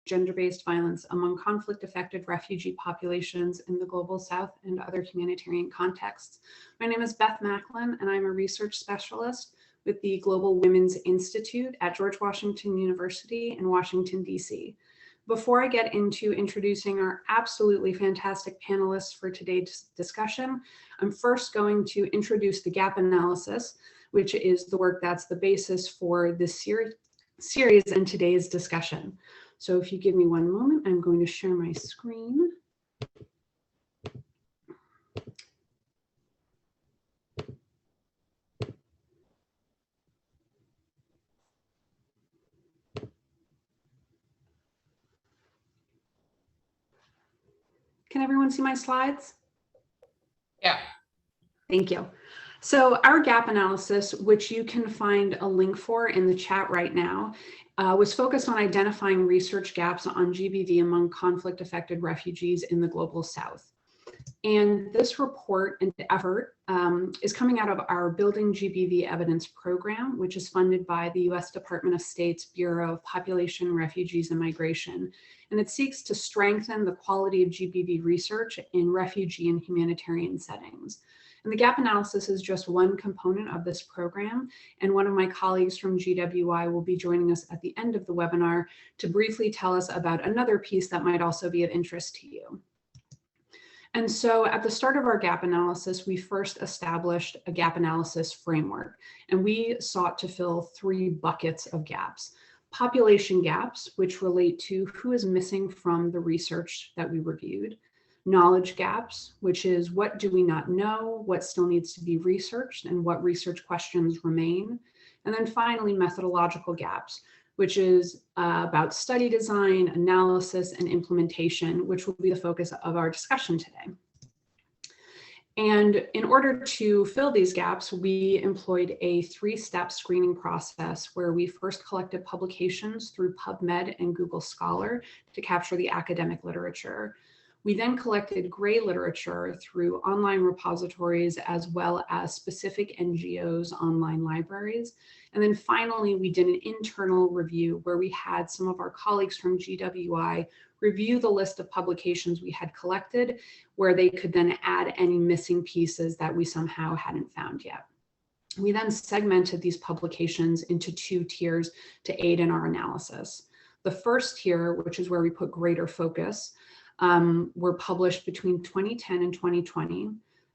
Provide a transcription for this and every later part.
gender-based violence among conflict-affected refugee populations in the Global South and other humanitarian contexts. My name is Beth Macklin, and I'm a research specialist with the Global Women's Institute at George Washington University in Washington, D.C. Before I get into introducing our absolutely fantastic panelists for today's discussion, I'm first going to introduce the gap analysis, which is the work that's the basis for this series and today's discussion. So if you give me one moment, I'm going to share my screen. Can everyone see my slides? Yeah. Thank you. So our gap analysis, which you can find a link for in the chat right now, was focused on identifying research gaps on GBV among conflict-affected refugees in the Global South. And this report and effort is coming out of our Building GBV Evidence program, which is funded by the U.S. Department of State's Bureau of Population, Refugees, and Migration. And it seeks to strengthen the quality of GBV research in refugee and humanitarian settings. And the gap analysis is just one component of this program. And one of my colleagues from GWI will be joining us at the end of the webinar to briefly tell us about another piece that might also be of interest to you. And so at the start of our gap analysis, we first established a gap analysis framework, and we sought to fill 3 buckets of gaps. Population gaps, which relate to who is missing from the research that we reviewed. Knowledge gaps, which is what do we not know, what still needs to be researched, and what research questions remain. And then finally, methodological gaps, which is about study design, analysis, and implementation, which will be the focus of our discussion today. And in order to fill these gaps, we employed a 3-step screening process where we first collected publications through PubMed and Google Scholar to capture the academic literature. We then collected gray literature through online repositories as well as specific NGOs' online libraries. And then finally, we did an internal review where we had some of our colleagues from GWI review the list of publications we had collected, where they could then add any missing pieces that we somehow hadn't found yet. We then segmented these publications into 2 tiers to aid in our analysis. The first tier, which is where we put greater focus, were published between 2010 and 2020.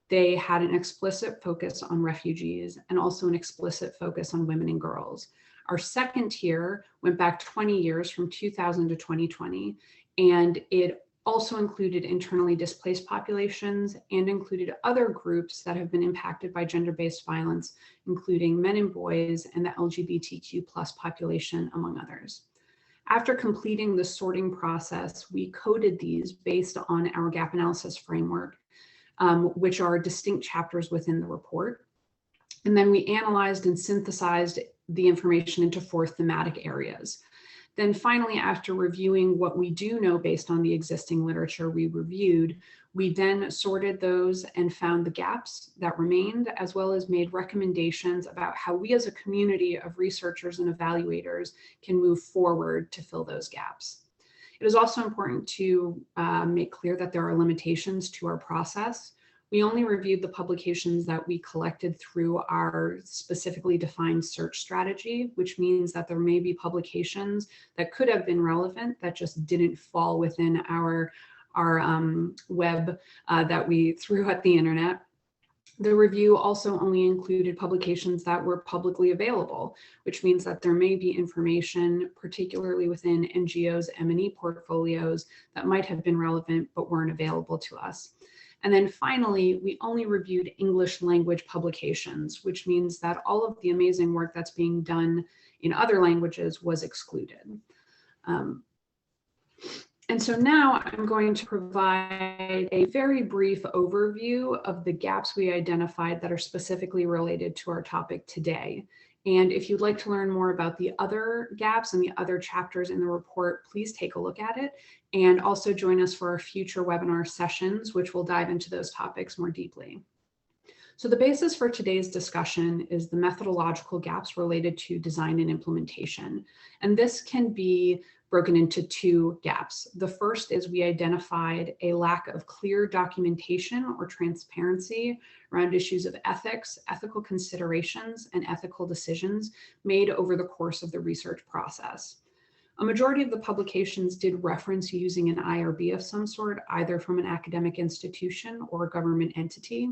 They had an explicit focus on refugees and also an explicit focus on women and girls. Our second tier went back 20 years from 2000 to 2020, and it also included internally displaced populations and included other groups that have been impacted by gender-based violence, including men and boys and the LGBTQ+ population, among others. After completing the sorting process, we coded these based on our gap analysis framework, which are distinct chapters within the report. And then we analyzed and synthesized the information into 4 thematic areas. Then finally, after reviewing what we do know based on the existing literature we reviewed, we then sorted those and found the gaps that remained, as well as made recommendations about how we as a community of researchers and evaluators can move forward to fill those gaps. It is also important to make clear that there are limitations to our process. We only reviewed the publications that we collected through our specifically defined search strategy, which means that there may be publications that could have been relevant that just didn't fall within our web that we threw at the internet. The review also only included publications that were publicly available, which means that there may be information, particularly within NGOs' M&E portfolios, that might have been relevant but weren't available to us. And then finally, we only reviewed English language publications, which means that all of the amazing work that's being done in other languages was excluded. And so now I'm going to provide a very brief overview of the gaps we identified that are specifically related to our topic today. And if you'd like to learn more about the other gaps and the other chapters in the report, please take a look at it and also join us for our future webinar sessions, which will dive into those topics more deeply. So the basis for today's discussion is the methodological gaps related to design and implementation. And this can be broken into two gaps. The first is we identified a lack of clear documentation or transparency around issues of ethics, ethical considerations, and ethical decisions made over the course of the research process. A majority of the publications did reference using an IRB of some sort, either from an academic institution or a government entity.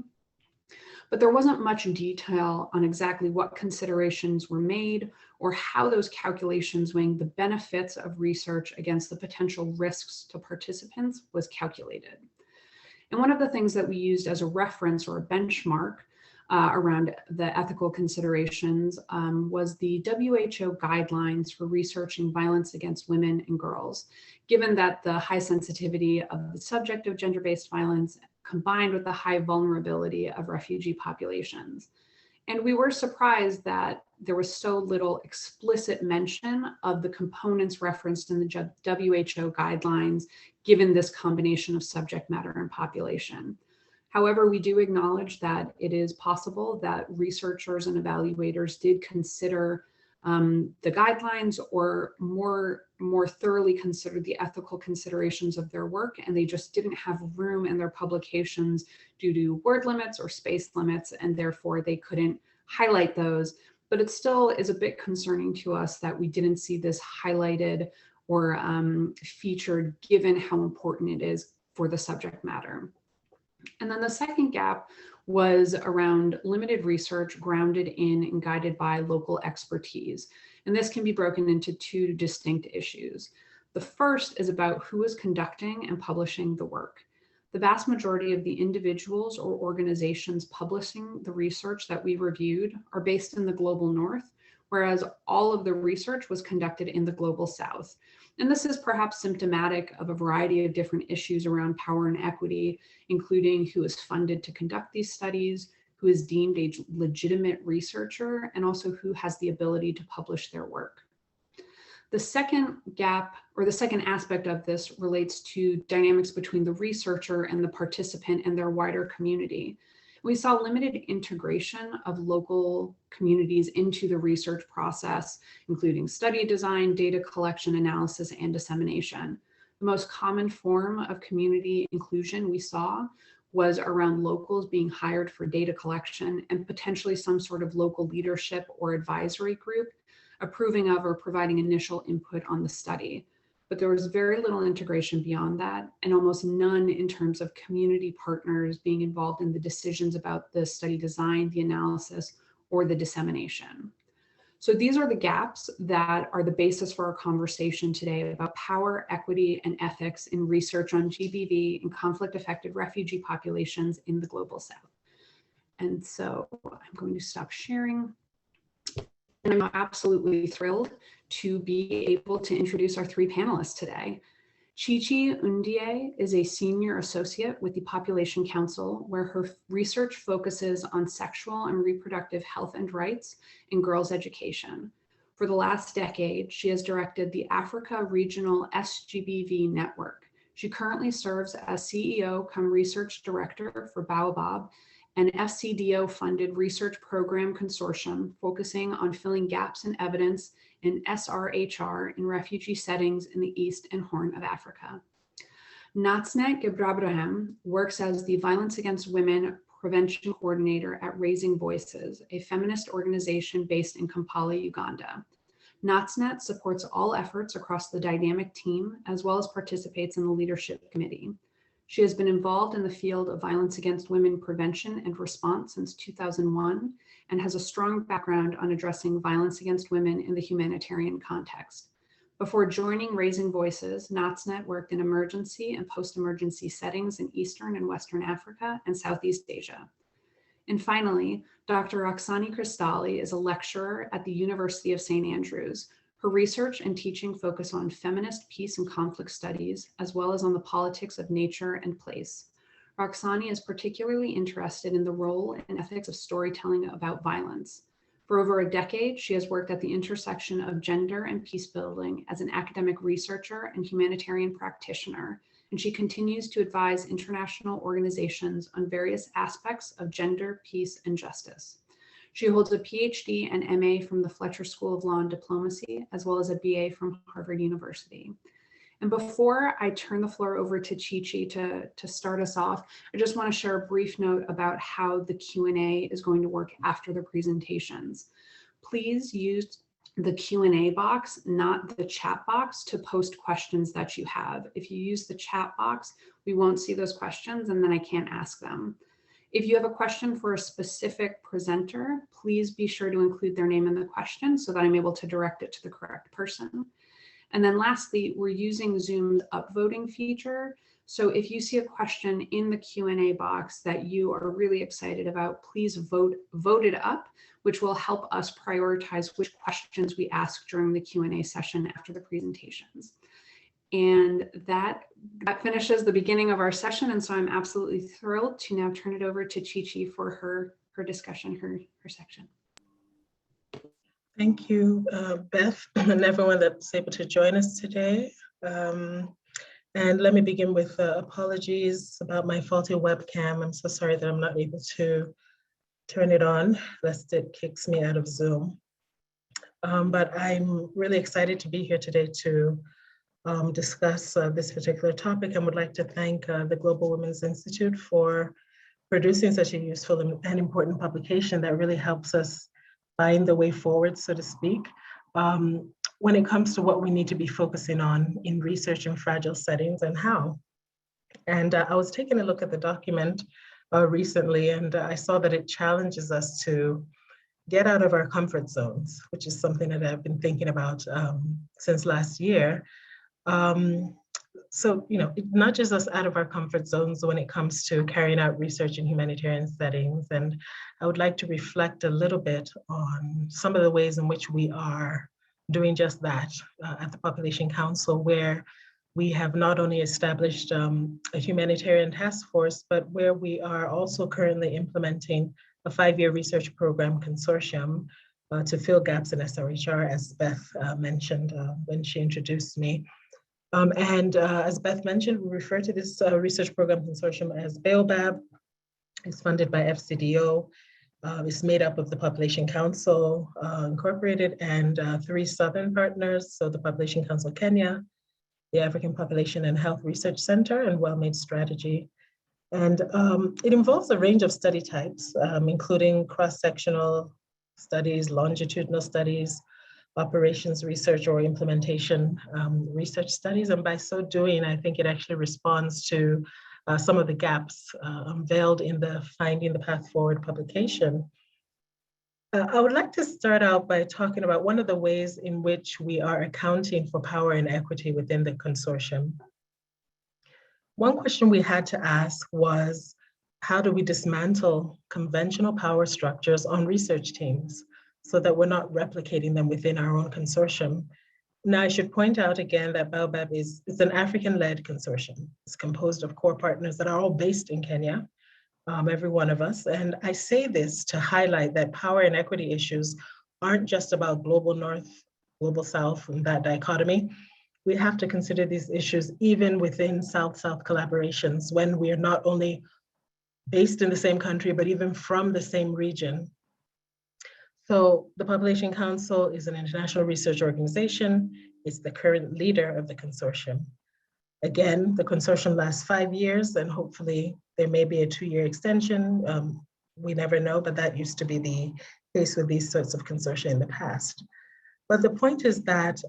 But there wasn't much detail on exactly what considerations were made or how those calculations weighing the benefits of research against the potential risks to participants was calculated. And one of the things that we used as a reference or a benchmark around the ethical considerations was the WHO guidelines for researching violence against women and girls, given that the high sensitivity of the subject of gender-based violence combined with the high vulnerability of refugee populations. And we were surprised that there was so little explicit mention of the components referenced in the WHO guidelines, given this combination of subject matter and population. However, we do acknowledge that it is possible that researchers and evaluators did consider the guidelines or more thoroughly consider the ethical considerations of their work, and they just didn't have room in their publications due to word limits or space limits, and therefore they couldn't highlight those. But it still is a bit concerning to us that we didn't see this highlighted or featured, given how important it is for the subject matter. And then the second gap was around limited research grounded in and guided by local expertise. And this can be broken into two distinct issues. The first is about who is conducting and publishing the work. The vast majority of the individuals or organizations publishing the research that we reviewed are based in the global north, whereas all of the research was conducted in the global south. And this is perhaps symptomatic of a variety of different issues around power and equity, including who is funded to conduct these studies, who is deemed a legitimate researcher, and also who has the ability to publish their work. The second gap, or the second aspect of this, relates to dynamics between the researcher and the participant and their wider community. We saw limited integration of local communities into the research process, including study design, data collection, analysis, and dissemination. The most common form of community inclusion we saw was around locals being hired for data collection and potentially some sort of local leadership or advisory group approving of or providing initial input on the study. But there was very little integration beyond that, and almost none in terms of community partners being involved in the decisions about the study design, the analysis, or the dissemination. So these are the gaps that are the basis for our conversation today about power, equity, and ethics in research on GBV and conflict-affected refugee populations in the global south. And so I'm going to stop sharing. And I'm absolutely thrilled to be able to introduce our three panelists today. Chichi Undie is a senior associate with the Population Council, where her research focuses on sexual and reproductive health and rights in girls' education. For the last decade, she has directed the Africa Regional SGBV network. She currently serves as CEO-cum-Research Director for Baobab, an FCDO-funded research program consortium focusing on filling gaps in evidence in SRHR in refugee settings in the East and Horn of Africa. Natsnet Gebrabrahim works as the Violence Against Women Prevention Coordinator at Raising Voices, a feminist organization based in Kampala, Uganda. Natsnet supports all efforts across the dynamic team, as well as participates in the leadership committee. She has been involved in the field of violence against women prevention and response since 2001 and has a strong background on addressing violence against women in the humanitarian context. Before joining Raising Voices, Natsnet worked in emergency and post-emergency settings in Eastern and Western Africa and Southeast Asia. And finally, Dr. Roxani Cristalli is a lecturer at the University of St. Andrews. Her research and teaching focus on feminist peace and conflict studies, as well as on the politics of nature and place. Roxani is particularly interested in the role and ethics of storytelling about violence. For over a decade, she has worked at the intersection of gender and peace building as an academic researcher and humanitarian practitioner, and she continues to advise international organizations on various aspects of gender, peace, and justice. She holds a PhD and MA from the Fletcher School of Law and Diplomacy, as well as a BA from Harvard University. And before I turn the floor over to Chi-Chi to start us off, I just want to share a brief note about how the Q&A is going to work after the presentations. Please use the Q&A box, not the chat box, to post questions that you have. If you use the chat box, we won't see those questions and then I can't ask them. If you have a question for a specific presenter, please be sure to include their name in the question so that I'm able to direct it to the correct person. And then lastly, we're using Zoom's upvoting feature. So if you see a question in the Q&A box that you are really excited about, please vote it up, which will help us prioritize which questions we ask during the Q&A session after the presentations. And that finishes the beginning of our session. And so I'm absolutely thrilled to now turn it over to Chi-Chi for her discussion, her section. Thank you, Beth, and everyone that's able to join us today. And let me begin with apologies about my faulty webcam. I'm so sorry that I'm not able to turn it on, lest it kicks me out of Zoom. But I'm really excited to be here today to discuss this particular topic, and would like to thank the Global Women's Institute for producing such a useful and important publication that really helps us find the way forward, so to speak, when it comes to what we need to be focusing on in research in fragile settings and how. And I was taking a look at the document recently, and I saw that it challenges us to get out of our comfort zones, which is something that I've been thinking about since last year. So, you know, it nudges us out of our comfort zones when it comes to carrying out research in humanitarian settings. And I would like to reflect a little bit on some of the ways in which we are doing just that at the Population Council, where we have not only established a humanitarian task force, but where we are also currently implementing a 5-year research program consortium to fill gaps in SRHR, as Beth mentioned when she introduced me. As Beth mentioned, we refer to this research program consortium as Baobab. It's funded by FCDO. It's made up of the Population Council Incorporated and 3 Southern partners, so the Population Council Kenya, the African Population and Health Research Center, and Well-Made Strategy. And it involves a range of study types, including cross-sectional studies, longitudinal studies, operations research or implementation research studies. And by so doing, I think it actually responds to some of the gaps unveiled in the Finding the Path Forward publication. I would like to start out by talking about one of the ways in which we are accounting for power and equity within the consortium. One question we had to ask was, how do we dismantle conventional power structures on research teams so that we're not replicating them within our own consortium? Now, I should point out again that Baobab is an African-led consortium. It's composed of core partners that are all based in Kenya, every one of us. And I say this to highlight that power and equity issues aren't just about global north, global south, and that dichotomy. We have to consider these issues even within South-South collaborations when we are not only based in the same country, but even from the same region. So the Population Council is an international research organization. It's the current leader of the consortium. Again, the consortium lasts 5 years, and hopefully there may be a 2-year extension. We never know, but that used to be the case with these sorts of consortia in the past. But the point is that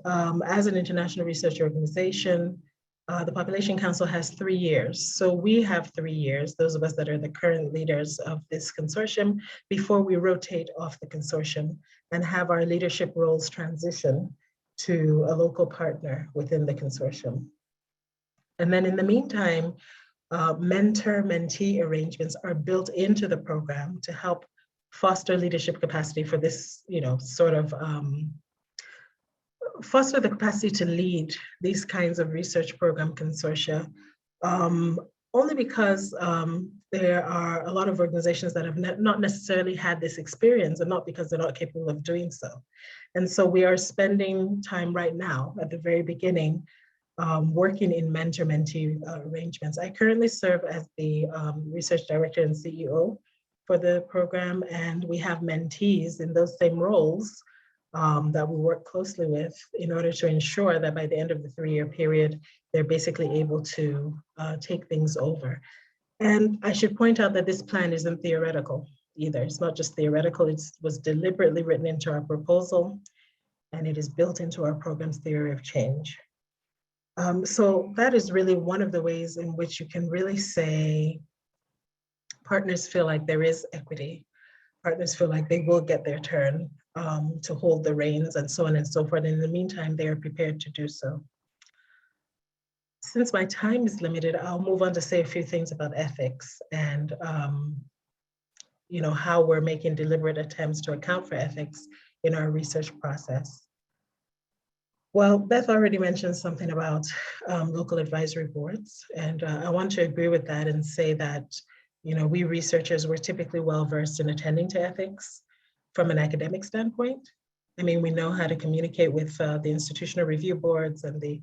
as an international research organization, the Population Council has 3 years. So we have 3 years, those of us that are the current leaders of this consortium, before we rotate off the consortium and have our leadership roles transition to a local partner within the consortium. And then in the meantime, mentor-mentee arrangements are built into the program to help foster leadership capacity for this, sort of foster the capacity to lead these kinds of research program consortia, only because there are a lot of organizations that have not necessarily had this experience, and not because they're not capable of doing so. And so we are spending time right now at the very beginning working in mentor-mentee arrangements. I currently serve as the research director and CEO for the program, and we have mentees in those same roles that we work closely with in order to ensure that by the end of the 3-year period, they're basically able to take things over. And I should point out that this plan isn't theoretical either. It's not just theoretical, it was deliberately written into our proposal, and it is built into our program's theory of change. So that is really one of the ways in which you can really say partners feel like there is equity. Partners feel like they will get their turn to hold the reins and so on and so forth. And in the meantime, they are prepared to do so. Since my time is limited, I'll move on to say a few things about ethics and how we're making deliberate attempts to account for ethics in our research process. Well, Beth already mentioned something about local advisory boards, and I want to agree with that and say that we researchers were typically well-versed in attending to ethics from an academic standpoint. I mean, we know how to communicate with the institutional review boards and the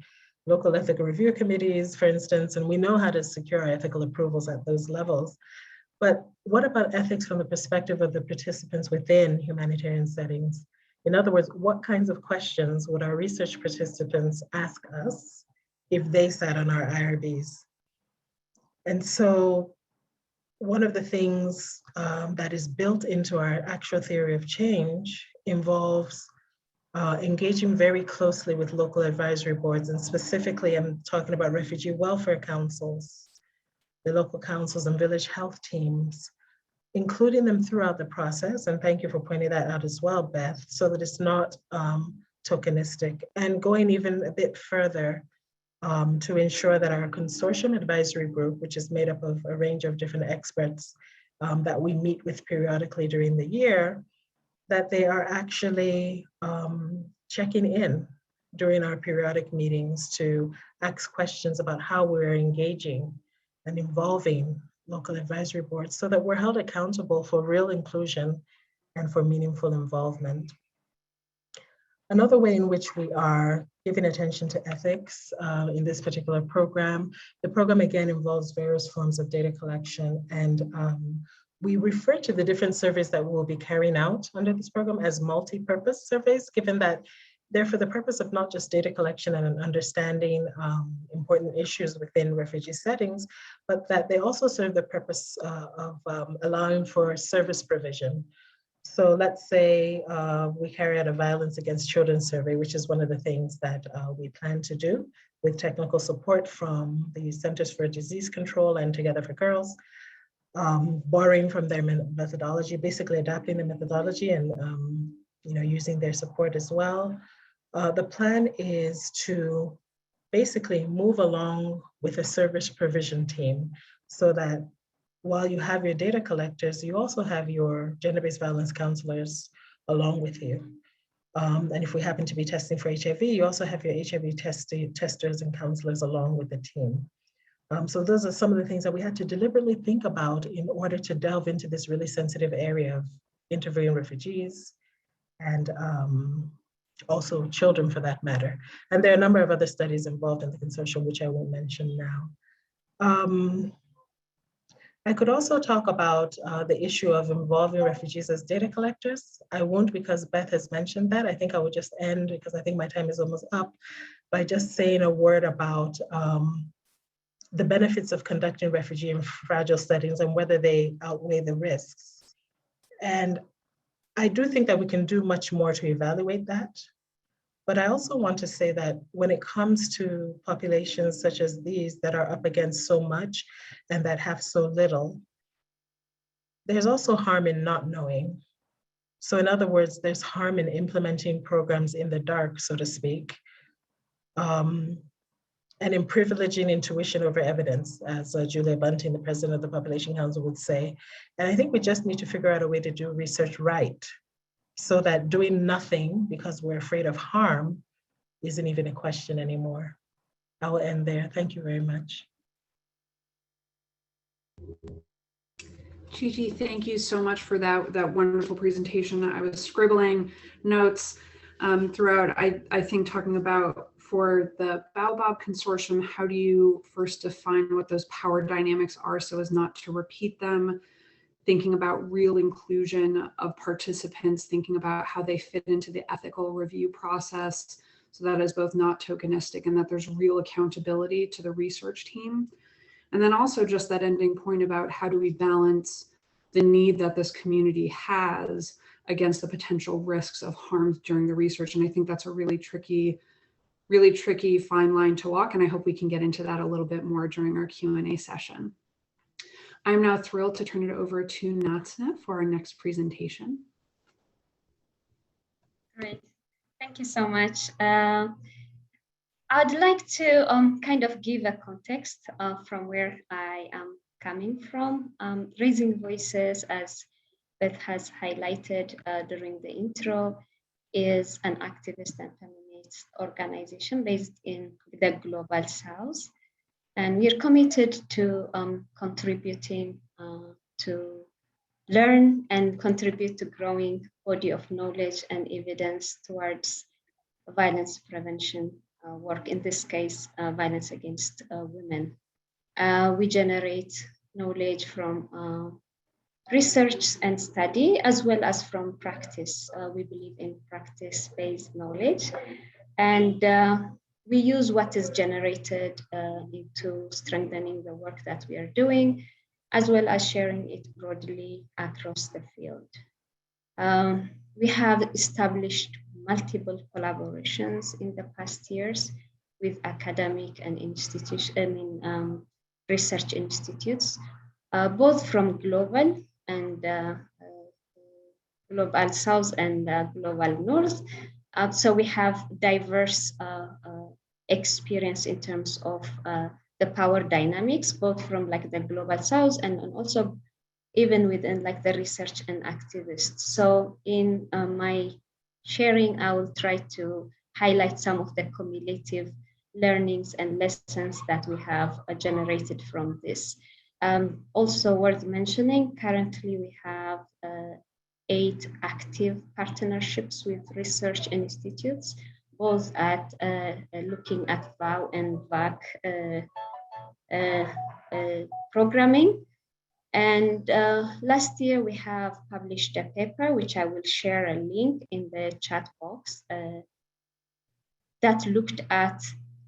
local ethical review committees, for instance, and we know how to secure our ethical approvals at those levels. But what about ethics from the perspective of the participants within humanitarian settings? In other words, what kinds of questions would our research participants ask us if they sat on our IRBs? And so one of the things that is built into our actual theory of change involves engaging very closely with local advisory boards, and specifically I'm talking about refugee welfare councils, the local councils and village health teams, including them throughout the process, and thank you for pointing that out as well, Beth, so that it's not tokenistic, and going even a bit further to ensure that our consortium advisory group, which is made up of a range of different experts that we meet with periodically during the year, that they are actually checking in during our periodic meetings to ask questions about how we're engaging and involving local advisory boards so that we're held accountable for real inclusion and for meaningful involvement. Another way in which we are giving attention to ethics in this particular program, the program again involves various forms of data collection, and we refer to the different surveys that we'll be carrying out under this program as multi-purpose surveys, given that they're for the purpose of not just data collection and understanding important issues within refugee settings, but that they also serve the purpose of allowing for service provision. So let's say we carry out a violence against children survey, which is one of the things that we plan to do with technical support from the Centers for Disease Control and Together for Girls, borrowing from their methodology, basically adapting the methodology and using their support as well. The plan is to basically move along with a service provision team so that while you have your data collectors, you also have your gender-based violence counselors along with you. And if we happen to be testing for HIV, you also have your HIV testers and counselors along with the team. So those are some of the things that we had to deliberately think about in order to delve into this really sensitive area of interviewing refugees and also children for that matter. And there are a number of other studies involved in the consortium, which I won't mention now. I could also talk about the issue of involving refugees as data collectors. I won't because Beth has mentioned that. I think I would just end, because I think my time is almost up, by just saying a word about the benefits of conducting refugee and fragile settings and whether they outweigh the risks. And I do think that we can do much more to evaluate that. But I also want to say that when it comes to populations such as these that are up against so much and that have so little, there's also harm in not knowing. So in other words, there's harm in implementing programs in the dark, so to speak, and in privileging intuition over evidence, as Julia Bunting, the president of the Population Council, would say. And I think we just need to figure out a way to do research right, so that doing nothing because we're afraid of harm isn't even a question anymore. I will end there. Thank you very much. Gigi, thank you so much for that wonderful presentation. I was scribbling notes throughout. I think talking about for the Baobab consortium, how do you first define what those power dynamics are so as not to repeat them? thinking about real inclusion of participants, thinking about how they fit into the ethical review process, so that is both not tokenistic and that there's real accountability to the research team. And then also just that ending point about how do we balance the need that this community has against the potential risks of harm during the research. And I think that's a really tricky fine line to walk. And I hope we can get into that a little bit more during our Q&A session. I'm now thrilled to turn it over to Natsna for our next presentation. Great, thank you so much. I'd like to kind of give a context from where I am coming from. Raising Voices, as Beth has highlighted during the intro, is an activist and feminist organization based in the Global South. And we are committed to contributing to learn and contribute to growing body of knowledge and evidence towards violence prevention work, in this case, violence against women. We generate knowledge from research and study, as well as from practice. We believe in practice-based knowledge. And we use what is generated into strengthening the work that we are doing, as well as sharing it broadly across the field. We have established multiple collaborations in the past years with academic and research institutes, both from global and global South and global North. So we have diverse experience in terms of the power dynamics, both from like the global South and also even within like the research and activists. So in my sharing, I will try to highlight some of the cumulative learnings and lessons that we have generated from this. Also worth mentioning, currently we have 8 active partnerships with research institutes, both at looking at VOW and VAC programming. And last year we have published a paper, which I will share a link in the chat box, that looked at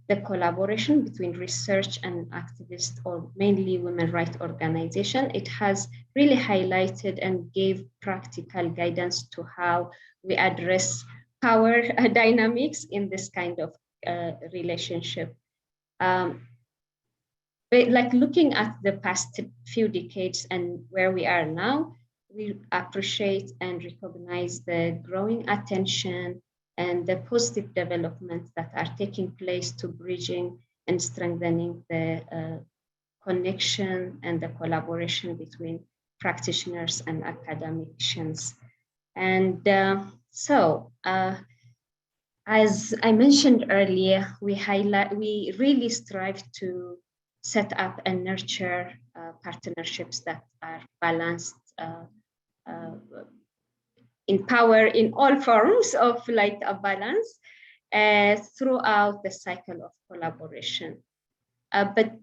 the collaboration between research and activists, or mainly women rights organization. It has really highlighted and gave practical guidance to how we address power dynamics in this kind of relationship. But like looking at the past few decades and where we are now, we appreciate and recognize the growing attention and the positive developments that are taking place to bridging and strengthening the connection and the collaboration between practitioners and academicians. And so, as I mentioned earlier, we really strive to set up and nurture partnerships that are balanced, in power in all forms of like a balance throughout the cycle of collaboration. But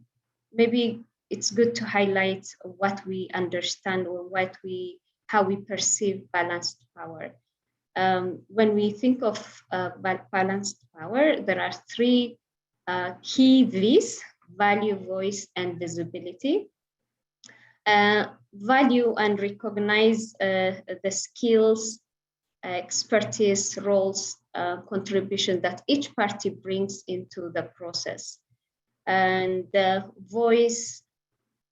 maybe it's good to highlight what we understand or how we perceive balanced power. When we think of balanced power, there are 3 key V's: value, voice, and visibility. Value and recognize the skills, expertise, roles, contribution that each party brings into the process. And voice,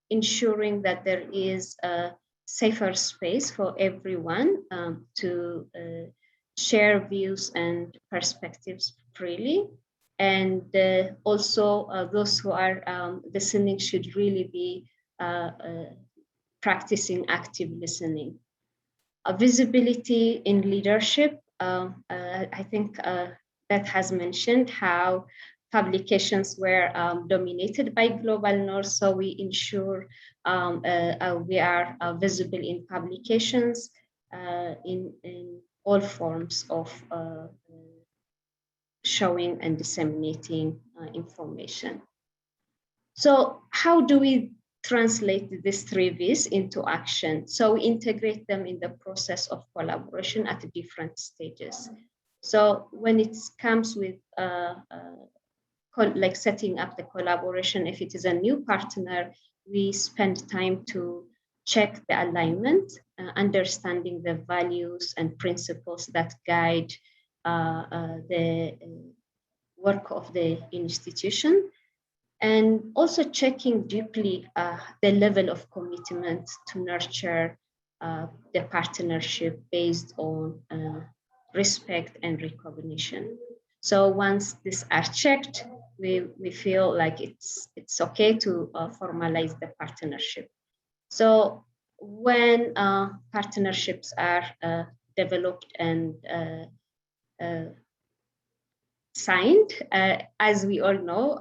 ensuring that there is a safer space for everyone to share views and perspectives freely. And also those who are listening should really be practicing active listening. Visibility in leadership, I think Beth has mentioned how publications were dominated by Global North, so we ensure we are visible in publications in all forms of showing and disseminating information. So how do we translate these 3 V's into action. So we integrate them in the process of collaboration at different stages. So when it comes with like setting up the collaboration, if it is a new partner, we spend time to check the alignment, understanding the values and principles that guide the work of the institution, and also checking deeply the level of commitment to nurture the partnership based on respect and recognition. So once these are checked, we feel like it's okay to formalize the partnership. So when partnerships are developed and signed, as we all know,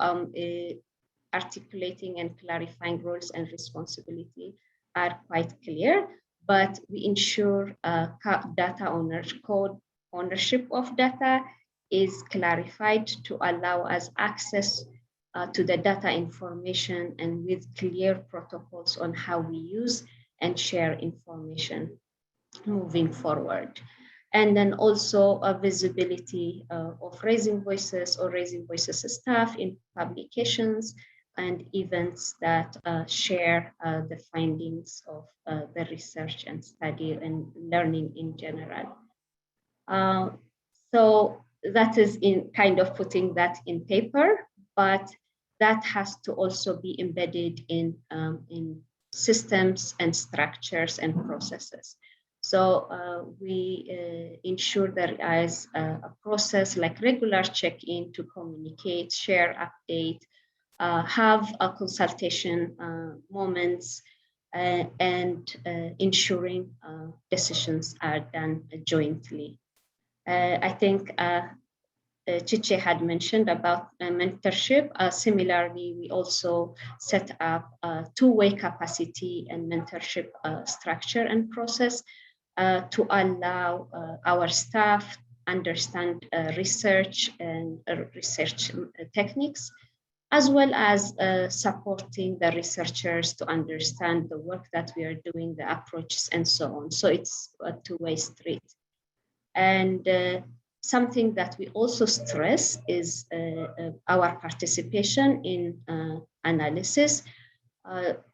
articulating and clarifying roles and responsibility are quite clear, but we ensure data ownership of data is clarified to allow us access to the data information, and with clear protocols on how we use and share information moving forward. And then also a visibility of Raising Voices or Raising Voices staff in publications and events that share the findings of the research and study and learning in general. So that is in kind of putting that in paper, but that has to also be embedded in systems and structures and processes. So we ensure there is a process like regular check-in to communicate, share, update, have a consultation moments, and ensuring decisions are done jointly. I think Chiche had mentioned about mentorship. Similarly, we also set up a two-way capacity and mentorship structure and process to allow our staff understand research and research techniques, as well as supporting the researchers to understand the work that we are doing, the approaches, and so on. So it's a two-way street. And something that we also stress is our participation in analysis.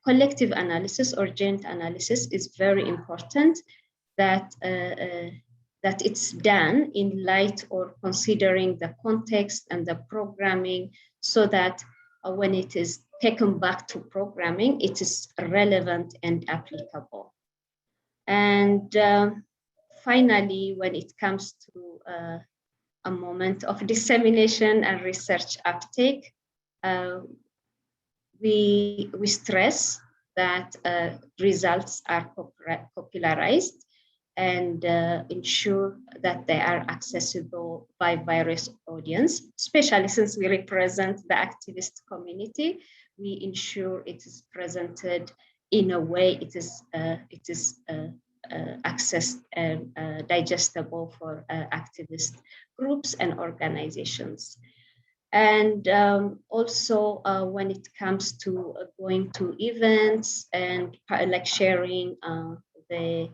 Collective analysis or joint analysis is very important, that it's done in light or considering the context and the programming, so that when it is taken back to programming, it is relevant and applicable. And finally, when it comes to a moment of dissemination and research uptake, we stress that results are popularized and ensure that they are accessible by various audience, especially since we represent the activist community. We ensure it is presented in a way it is accessed and digestible for activist groups and organizations. And also when it comes to going to events and like sharing the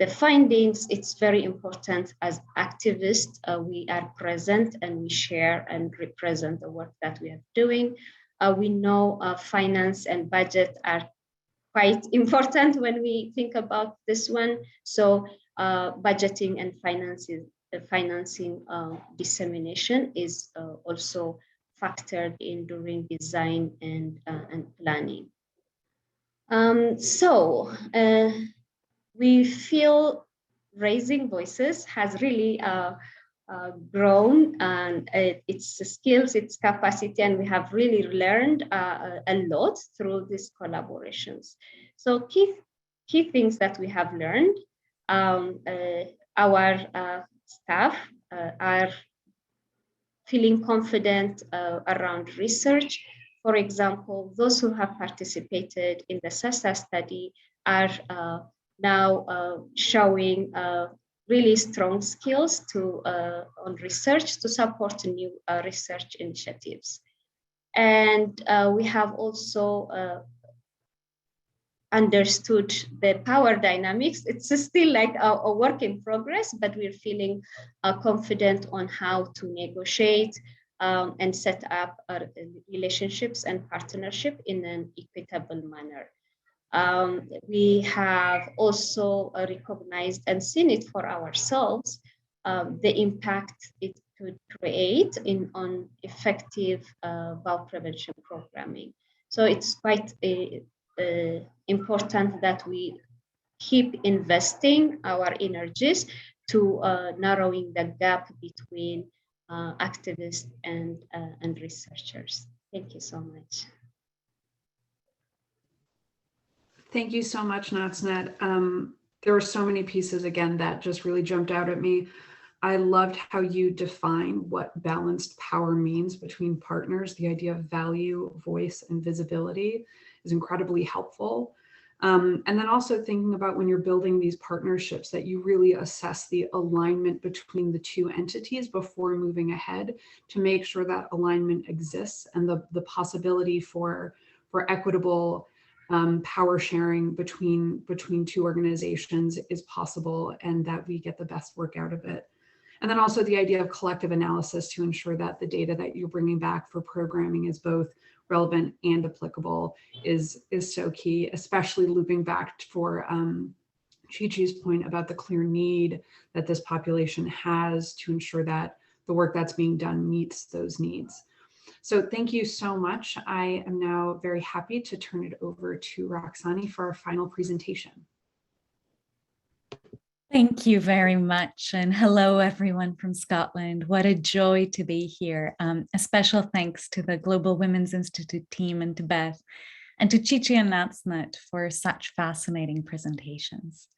findings, it's very important as activists, we are present and we share and represent the work that we are doing. We know finance and budget are quite important when we think about this one. So budgeting and financing dissemination is also factored in during design and planning. We feel Raising Voices has really grown, and its skills, its capacity, and we have really learned a lot through these collaborations. So key things that we have learned, our staff are feeling confident around research. For example, those who have participated in the SASA study are now showing really strong skills on research to support new research initiatives. And we have also understood the power dynamics. It's still like a work in progress, but we're feeling confident on how to negotiate and set up relationships and partnership in an equitable manner. We have also recognized and seen it for ourselves, the impact it could create on effective bowel prevention programming. So it's quite important that we keep investing our energies to narrowing the gap between activists and researchers. Thank you so much. Thank you so much, Natsnet. There were so many pieces, again, that just really jumped out at me. I loved how you define what balanced power means between partners. The idea of value, voice, and visibility is incredibly helpful. And then also thinking about when you're building these partnerships, that you really assess the alignment between the two entities before moving ahead to make sure that alignment exists and the possibility for equitable power sharing between two organizations is possible, and that we get the best work out of it. And then also the idea of collective analysis to ensure that the data that you're bringing back for programming is both relevant and applicable is so key, especially looping back for Chi-Chi's point about the clear need that this population has to ensure that the work that's being done meets those needs. So thank you so much. I am now very happy to turn it over to Roxani for our final presentation. Thank you very much. And hello, everyone from Scotland. What a joy to be here. A special thanks to the Global Women's Institute team and to Beth and to Chi-Chi and Natsnet for such fascinating presentations.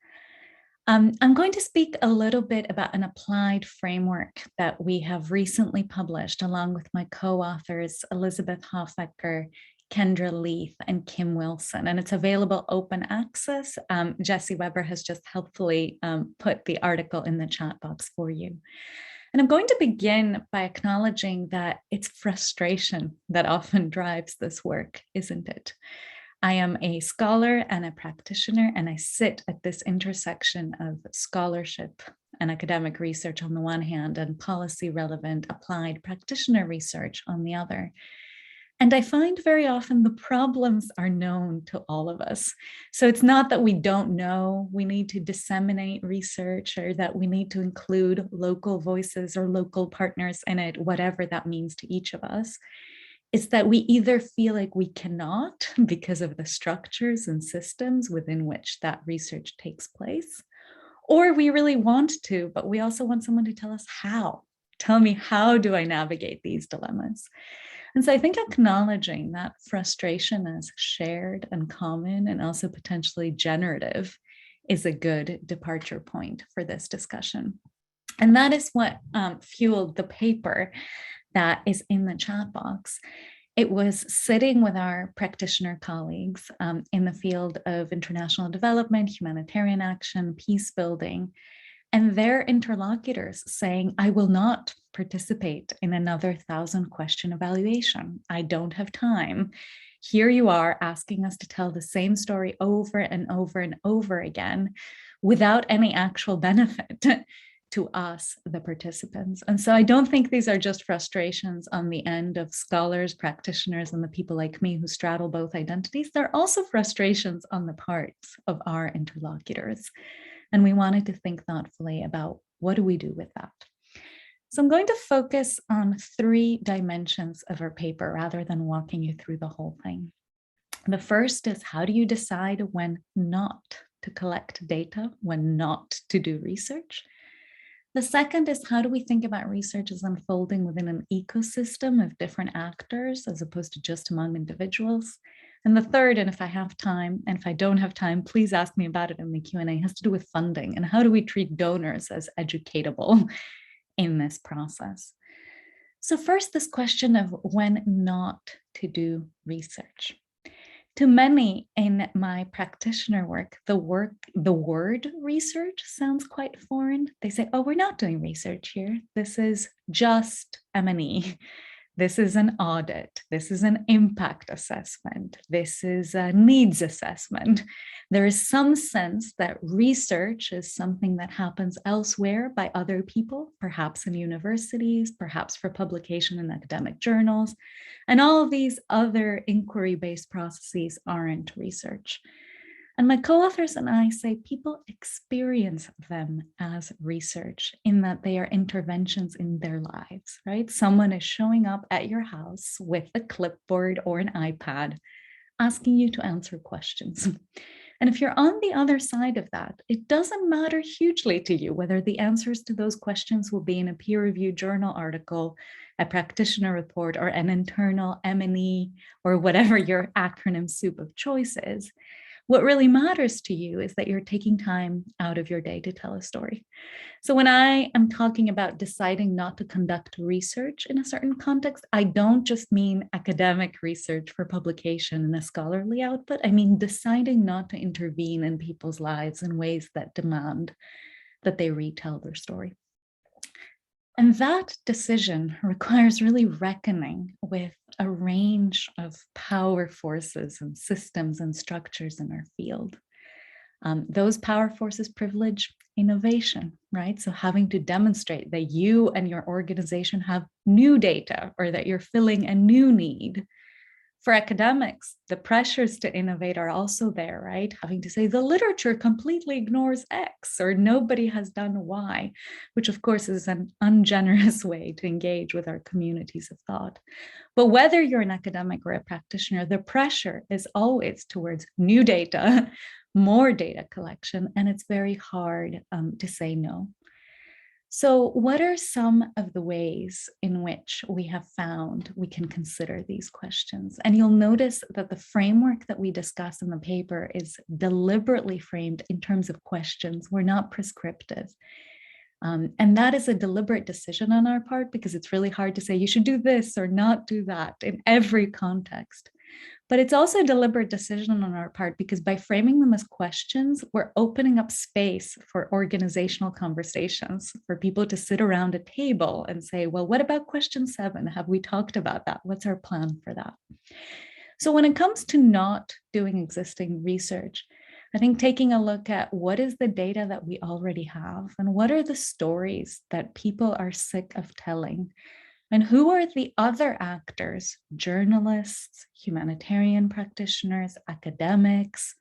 I'm going to speak a little bit about an applied framework that we have recently published along with my co-authors, Elizabeth Hofecker, Kendra Leith, and Kim Wilson, and it's available open access. Jesse Weber has just helpfully put the article in the chat box for you. And I'm going to begin by acknowledging that it's frustration that often drives this work, isn't it? I am a scholar and a practitioner, and I sit at this intersection of scholarship and academic research on the one hand, and policy relevant applied practitioner research on the other. And I find very often the problems are known to all of us. So it's not that we don't know we need to disseminate research or that we need to include local voices or local partners in it, whatever that means to each of us. It's that we either feel like we cannot because of the structures and systems within which that research takes place, or we really want to, but we also want someone to tell us how. Tell me, how do I navigate these dilemmas? And so I think acknowledging that frustration as shared and common and also potentially generative is a good departure point for this discussion. And that is what fueled the paper that is in the chat box. It was sitting with our practitioner colleagues in the field of international development, humanitarian action, peace building, and their interlocutors saying, I will not participate in another 1,000-question evaluation. I don't have time. Here you are asking us to tell the same story over and over and over again without any actual benefit to us, the participants. And so I don't think these are just frustrations on the end of scholars, practitioners, and the people like me who straddle both identities. They're also frustrations on the parts of our interlocutors. And we wanted to think thoughtfully about what do we do with that? So I'm going to focus on 3 dimensions of our paper rather than walking you through the whole thing. The first is, how do you decide when not to collect data, when not to do research? The second is, how do we think about research as unfolding within an ecosystem of different actors as opposed to just among individuals? And the third, and if I have time, and if I don't have time, please ask me about it in the Q&A, has to do with funding and how do we treat donors as educatable in this process. So first, this question of when not to do research. To many in my practitioner work, the word research sounds quite foreign. They say, oh, we're not doing research here. This is just M&E. This is an audit. This is an impact assessment. This is a needs assessment. There is some sense that research is something that happens elsewhere by other people, perhaps in universities, perhaps for publication in academic journals. And all of these other inquiry-based processes aren't research. And my co-authors and I say people experience them as research in that they are interventions in their lives, right? Someone is showing up at your house with a clipboard or an iPad, asking you to answer questions. And if you're on the other side of that, it doesn't matter hugely to you whether the answers to those questions will be in a peer-reviewed journal article, a practitioner report, or an internal M&E, or whatever your acronym soup of choice is. What really matters to you is that you're taking time out of your day to tell a story. So when I am talking about deciding not to conduct research in a certain context, I don't just mean academic research for publication and a scholarly output. I mean deciding not to intervene in people's lives in ways that demand that they retell their story. And that decision requires really reckoning with a range of power forces and systems and structures in our field. Those power forces privilege innovation, right? So having to demonstrate that you and your organization have new data or that you're filling a new need. For academics, the pressures to innovate are also there, right? Having to say the literature completely ignores X or nobody has done Y, which of course is an ungenerous way to engage with our communities of thought. But whether you're an academic or a practitioner, the pressure is always towards new data, more data collection, and it's very hard to say no. So what are some of the ways in which we have found we can consider these questions? And you'll notice that the framework that we discuss in the paper is deliberately framed in terms of questions. We're not prescriptive. And that is a deliberate decision on our part because it's really hard to say you should do this or not do that in every context. But it's also a deliberate decision on our part because by framing them as questions, we're opening up space for organizational conversations, for people to sit around a table and say, well, what about question 7? Have we talked about that? What's our plan for that? So when it comes to not doing existing research, I think taking a look at what is the data that we already have and what are the stories that people are sick of telling. And who are the other actors, journalists, humanitarian practitioners, academics,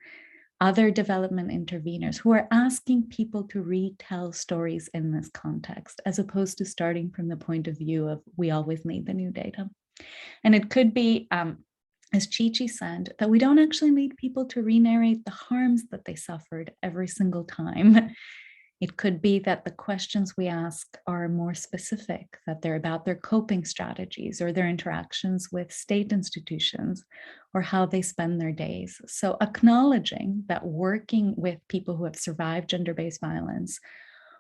other development interveners who are asking people to retell stories in this context, as opposed to starting from the point of view of we always need the new data. And it could be, as Chi-Chi said, that we don't actually need people to re-narrate the harms that they suffered every single time. It could be that the questions we ask are more specific, that they're about their coping strategies or their interactions with state institutions or how they spend their days. So acknowledging that working with people who have survived gender-based violence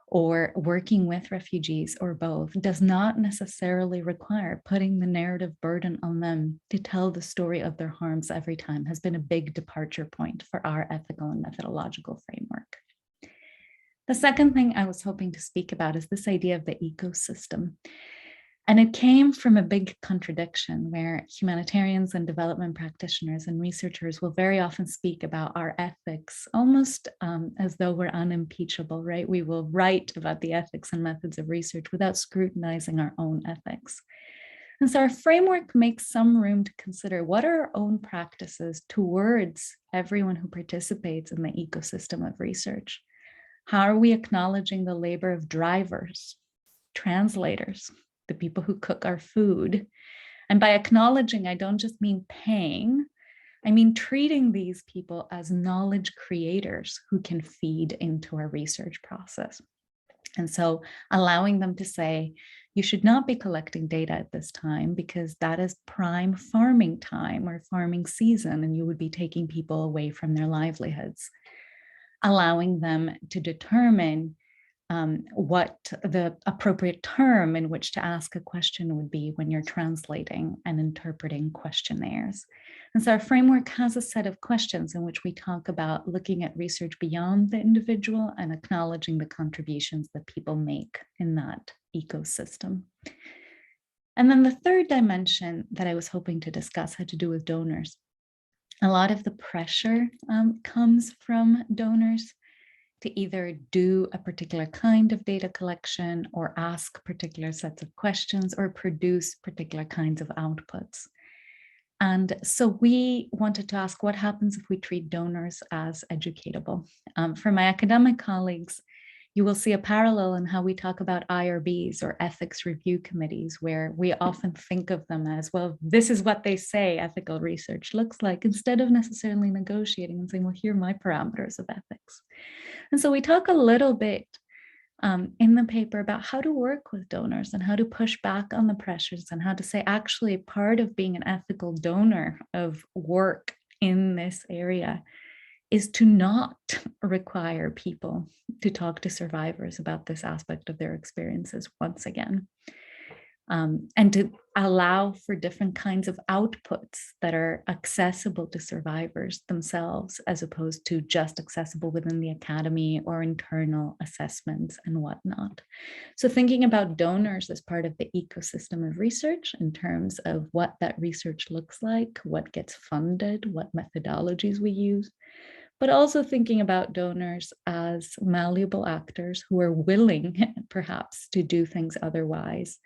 or working with refugees or both does not necessarily require putting the narrative burden on them to tell the story of their harms every time has been a big departure point for our ethical and methodological framework. The second thing I was hoping to speak about is this idea of the ecosystem. And it came from a big contradiction where humanitarians and development practitioners and researchers will very often speak about our ethics almost as though we're unimpeachable, right? We will write about the ethics and methods of research without scrutinizing our own ethics. And so our framework makes some room to consider what are our own practices towards everyone who participates in the ecosystem of research. How are we acknowledging the labor of drivers, translators, the people who cook our food? And by acknowledging, I don't just mean paying, I mean treating these people as knowledge creators who can feed into our research process. And so allowing them to say, you should not be collecting data at this time because that is prime farming time or farming season, and you would be taking people away from their livelihoods. Allowing them to determine what the appropriate term in which to ask a question would be when you're translating and interpreting questionnaires. And so our framework has a set of questions in which we talk about looking at research beyond the individual and acknowledging the contributions that people make in that ecosystem. And then the third dimension that I was hoping to discuss had to do with donors. A lot of the pressure comes from donors to either do a particular kind of data collection or ask particular sets of questions or produce particular kinds of outputs. And so we wanted to ask what happens if we treat donors as educatable. For my academic colleagues, you will see a parallel in how we talk about IRBs or ethics review committees, where we often think of them as, well, this is what they say ethical research looks like, instead of necessarily negotiating and saying, well, here are my parameters of ethics. And so we talk a little bit in the paper about how to work with donors and how to push back on the pressures and how to say, actually, part of being an ethical donor of work in this area is to not require people to talk to survivors about this aspect of their experiences once again, and to allow for different kinds of outputs that are accessible to survivors themselves, as opposed to just accessible within the academy or internal assessments and whatnot. So thinking about donors as part of the ecosystem of research in terms of what that research looks like, what gets funded, what methodologies we use, but also thinking about donors as malleable actors who are willing, perhaps, to do things otherwise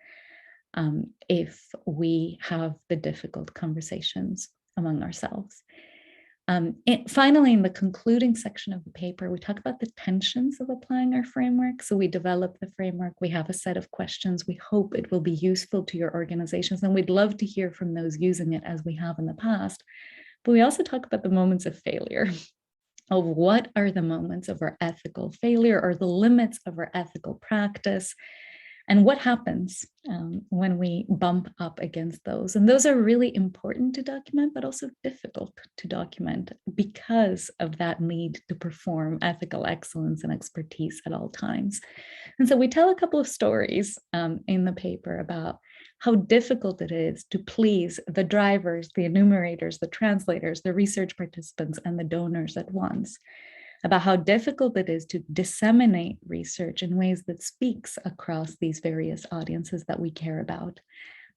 if we have the difficult conversations among ourselves. Finally, in the concluding section of the paper, we talk about the tensions of applying our framework. So we develop the framework, we have a set of questions, we hope it will be useful to your organizations, and we'd love to hear from those using it as we have in the past. But we also talk about the moments of failure. Of what are the moments of our ethical failure or the limits of our ethical practice, and what happens when we bump up against those. And those are really important to document, but also difficult to document because of that need to perform ethical excellence and expertise at all times. And so we tell a couple of stories in the paper about how difficult it is to please the drivers, the enumerators, the translators, the research participants, and the donors at once, about how difficult it is to disseminate research in ways that speaks across these various audiences that we care about.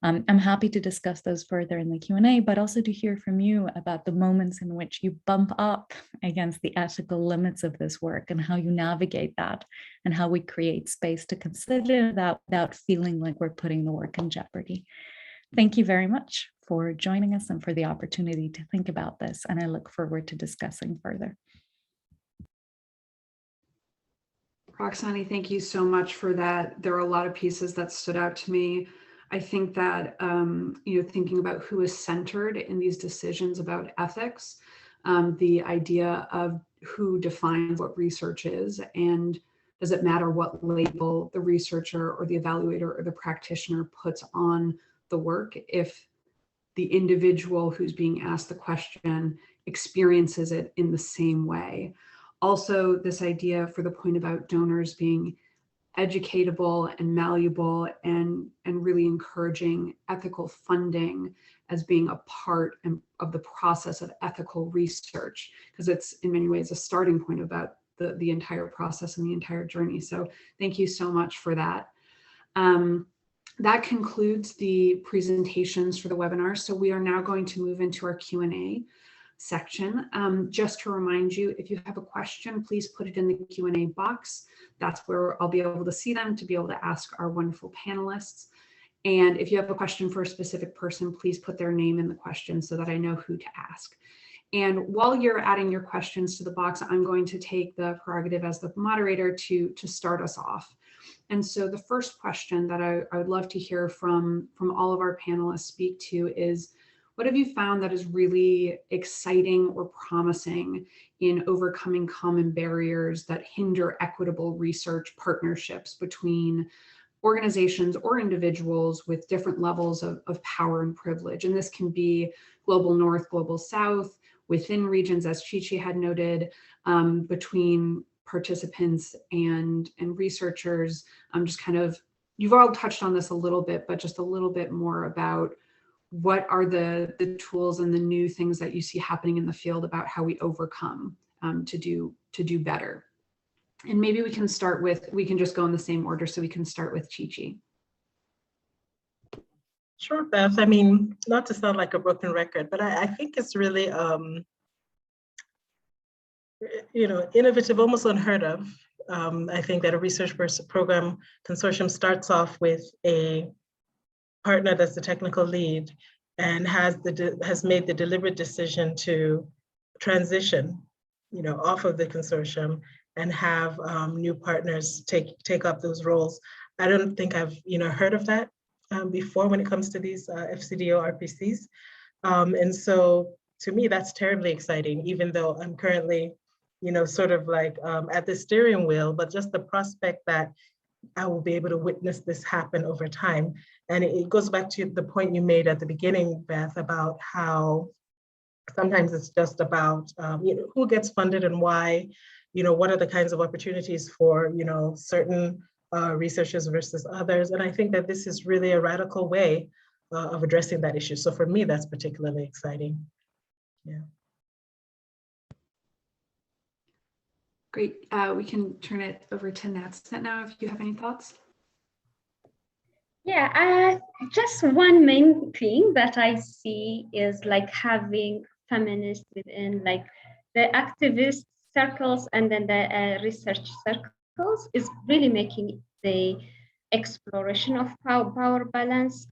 I'm happy to discuss those further in the Q&A, but also to hear from you about the moments in which you bump up against the ethical limits of this work and how you navigate that and how we create space to consider that without feeling like we're putting the work in jeopardy. Thank you very much for joining us and for the opportunity to think about this, and I look forward to discussing further. Roxani, thank you so much for that. There are a lot of pieces that stood out to me. I think that, thinking about who is centered in these decisions about ethics, the idea of who defines what research is, and does it matter what label the researcher or the evaluator or the practitioner puts on the work if the individual who's being asked the question experiences it in the same way. Also, this idea for the point about donors being educatable and malleable and really encouraging ethical funding as being a part of the process of ethical research, because it's in many ways a starting point about the entire process and the entire journey. So thank you so much for that. That concludes the presentations for the webinar. So we are now going to move into our Q&A section. Just to remind you, if you have a question, please put it in the Q&A box. That's where I'll be able to see them to be able to ask our wonderful panelists. And if you have a question for a specific person, please put their name in the question so that I know who to ask. And while you're adding your questions to the box, I'm going to take the prerogative as the moderator to start us off. And so the first question that I would love to hear from all of our panelists speak to is, what have you found that is really exciting or promising in overcoming common barriers that hinder equitable research partnerships between organizations or individuals with different levels of power and privilege? And this can be global north, global south, within regions, as Chi-Chi had noted, between participants and researchers. Just kind of, you've all touched on this a little bit, but just a little bit more about what are the tools and the new things that you see happening in the field about how we overcome to do better. And maybe we can start with, we can just go in the same order, so we can start with Chi-Chi. Sure, Beth. I mean, not to sound like a broken record, but I think it's really, innovative, almost unheard of. I think that a research program consortium starts off with a partner that's the technical lead and has made the deliberate decision to transition, off of the consortium and have new partners take up those roles. I don't think I've heard of that before when it comes to these FCDO RPCs. And so to me, that's terribly exciting, even though I'm currently, sort of like at the steering wheel, but just the prospect that I will be able to witness this happen over time. And it goes back to the point you made at the beginning, Beth, about how sometimes it's just about who gets funded and why, what are the kinds of opportunities for certain researchers versus others. And I think that this is really a radical way of addressing that issue. So for me, that's particularly exciting. Yeah. Great. We can turn it over to Natsnet now if you have any thoughts. Yeah, just one main thing that I see is like having feminists within like the activist circles and then the research circles is really making the exploration of power balance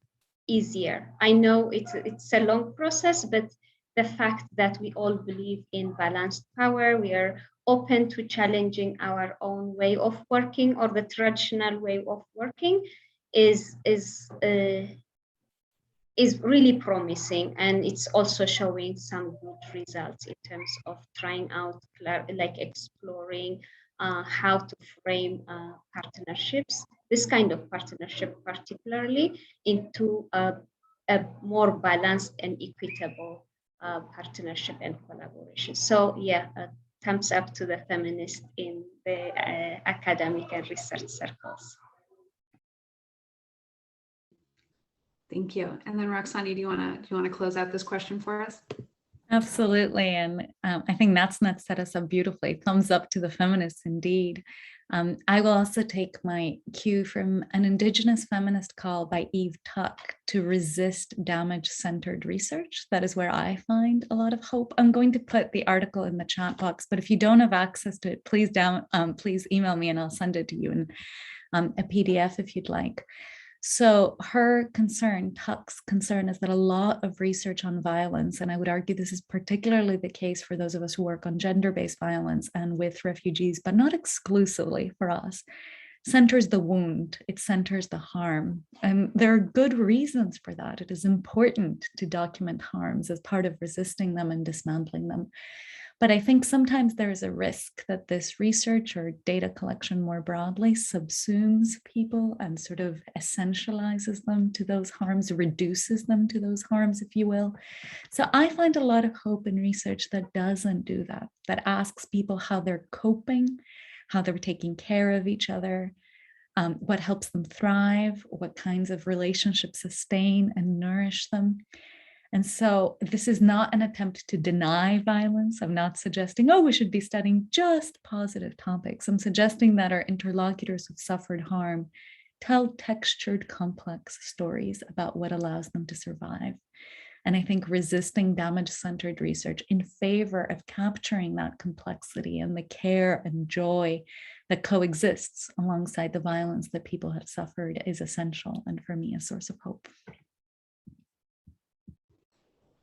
easier. I know it's a long process, but the fact that we all believe in balanced power, we are open to challenging our own way of working or the traditional way of working is really promising, and it's also showing some good results in terms of trying out, like exploring how to frame partnerships, this kind of partnership particularly, into a more balanced and equitable partnership and collaboration. So yeah, thumbs up to the feminists in the academic and research circles. Thank you. And then Roxani, do you want to close out this question for us? Absolutely. And I think Natsnet set us up beautifully. Thumbs up to the feminists indeed. I will also take my cue from an Indigenous feminist call by Eve Tuck to resist damage-centered research. That is where I find a lot of hope. I'm going to put the article in the chat box, but if you don't have access to it, please email me and I'll send it to you in a PDF if you'd like. So her concern, Tuck's concern, is that a lot of research on violence, and I would argue this is particularly the case for those of us who work on gender-based violence and with refugees, but not exclusively for us, centers the wound, it centers the harm. And there are good reasons for that. It is important to document harms as part of resisting them and dismantling them. But I think sometimes there's a risk that this research or data collection more broadly subsumes people and sort of essentializes them to those harms, reduces them to those harms, if you will. So I find a lot of hope in research that doesn't do that, that asks people how they're coping, how they're taking care of each other, what helps them thrive, what kinds of relationships sustain and nourish them. And so this is not an attempt to deny violence. I'm not suggesting, oh, we should be studying just positive topics. I'm suggesting that our interlocutors who've suffered harm tell textured, complex stories about what allows them to survive. And I think resisting damage-centered research in favor of capturing that complexity and the care and joy that coexists alongside the violence that people have suffered is essential, and for me, a source of hope.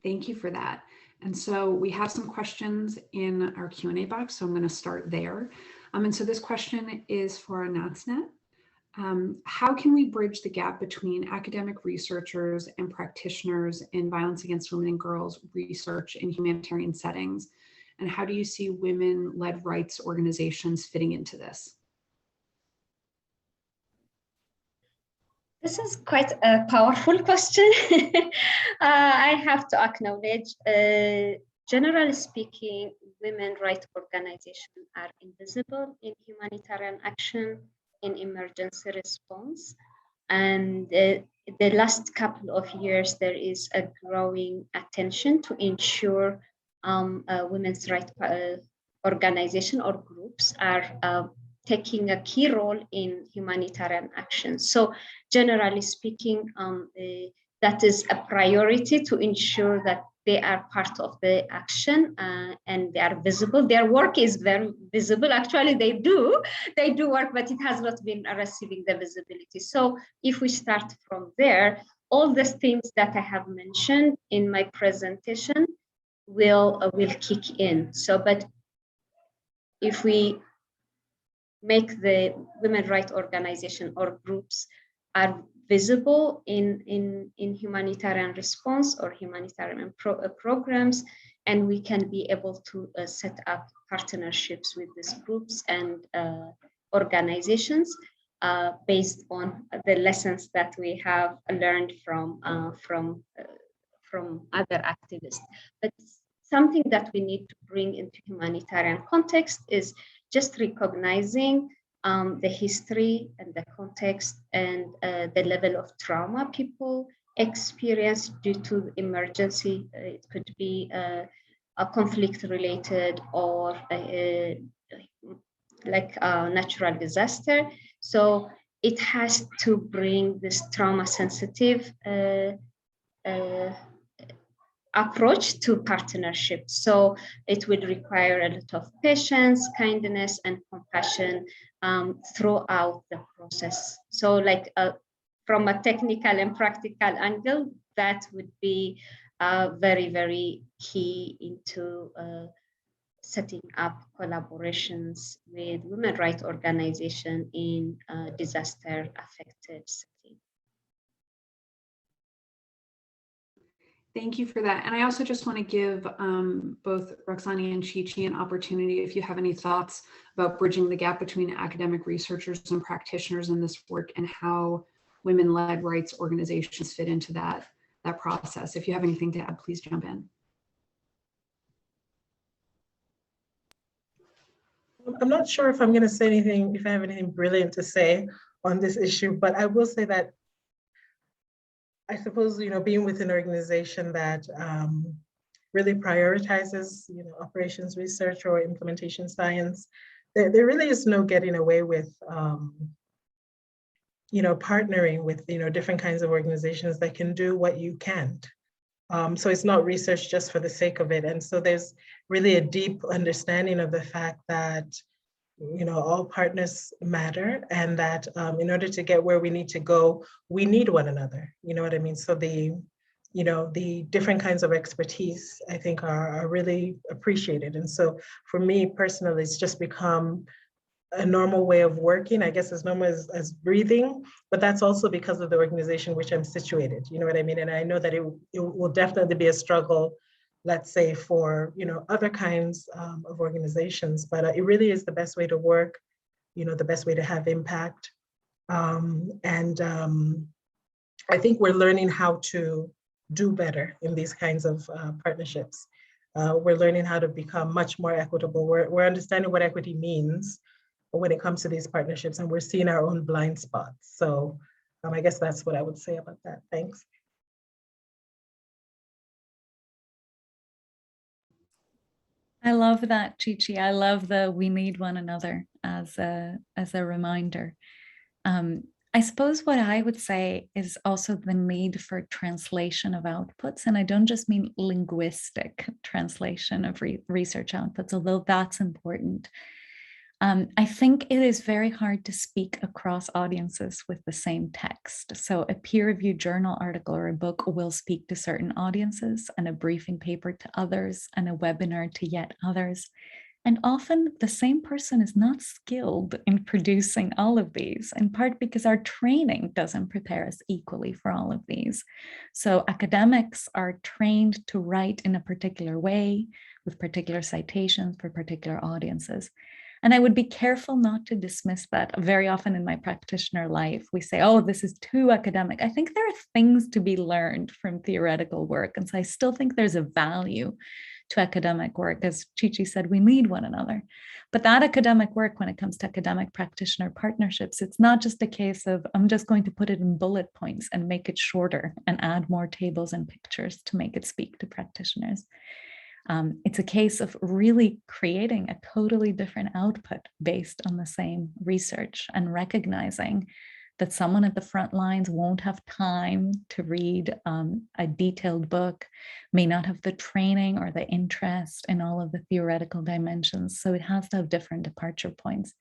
Thank you for that. And so we have some questions in our Q&A box, so I'm going to start there. And so this question is for Natsnet. How can we bridge the gap between academic researchers and practitioners in violence against women and girls research in humanitarian settings? And how do you see women-led rights organizations fitting into this? This is quite a powerful question. I have to acknowledge, generally speaking, women rights organizations are invisible in humanitarian action, in emergency response. And the last couple of years, there is a growing attention to ensure women's rights organizations or groups are taking a key role in humanitarian action. So generally speaking, that is a priority to ensure that they are part of the action and they are visible. Their work is very visible. Actually, they do work, but it has not been receiving the visibility. So if we start from there, all the things that I have mentioned in my presentation will kick in. So, but if we make the women rights organization or groups are visible in humanitarian response or humanitarian programs, and we can be able to set up partnerships with these groups and organizations based on the lessons that we have learned from other activists. But something that we need to bring into humanitarian context is just recognizing the history and the context and the level of trauma people experience due to emergency. It could be a conflict related or like a natural disaster. So it has to bring this trauma sensitive approach to partnership. So it would require a lot of patience, kindness, and compassion throughout the process. So like from a technical and practical angle, that would be very, very key into setting up collaborations with women rights organizations in disaster affected settings. Thank you for that. And I also just want to give both Roxani and Chi-Chi an opportunity, if you have any thoughts about bridging the gap between academic researchers and practitioners in this work and how women-led rights organizations fit into that process. If you have anything to add, please jump in. I'm not sure if I'm going to say anything, if I have anything brilliant to say on this issue, but I will say that I suppose, being with an organization that really prioritizes, operations research or implementation science, there really is no getting away with, partnering with, different kinds of organizations that can do what you can't. So it's not research just for the sake of it. And so there's really a deep understanding of the fact that, all partners matter, and that in order to get where we need to go, we need one another. You know what I mean? So the different kinds of expertise, I think, are really appreciated. And so for me personally, it's just become a normal way of working, I guess as normal as breathing, but that's also because of the organization which I'm situated. You know what I mean? And I know that it will definitely be a struggle, let's say, for other kinds of organizations, but it really is the best way to work, the best way to have impact. And I think we're learning how to do better in these kinds of partnerships. We're learning how to become much more equitable. We're understanding what equity means when it comes to these partnerships, and we're seeing our own blind spots. So I guess that's what I would say about that. Thanks. I love that, Chi-Chi. I love the we need one another as a reminder. I suppose what I would say is also the need for translation of outputs. And I don't just mean linguistic translation of research outputs, although that's important. I think it is very hard to speak across audiences with the same text. So a peer-reviewed journal article or a book will speak to certain audiences, and a briefing paper to others, and a webinar to yet others. And often the same person is not skilled in producing all of these, in part because our training doesn't prepare us equally for all of these. So academics are trained to write in a particular way with particular citations for particular audiences. And I would be careful not to dismiss that. Very often in my practitioner life, we say, oh, this is too academic. I think there are things to be learned from theoretical work. And so I still think there's a value to academic work. As Chi-Chi said, we need one another. But that academic work, when it comes to academic practitioner partnerships, it's not just a case of, I'm just going to put it in bullet points and make it shorter and add more tables and pictures to make it speak to practitioners. It's a case of really creating a totally different output based on the same research and recognizing that someone at the front lines won't have time to read a detailed book, may not have the training or the interest in all of the theoretical dimensions. So it has to have different departure points.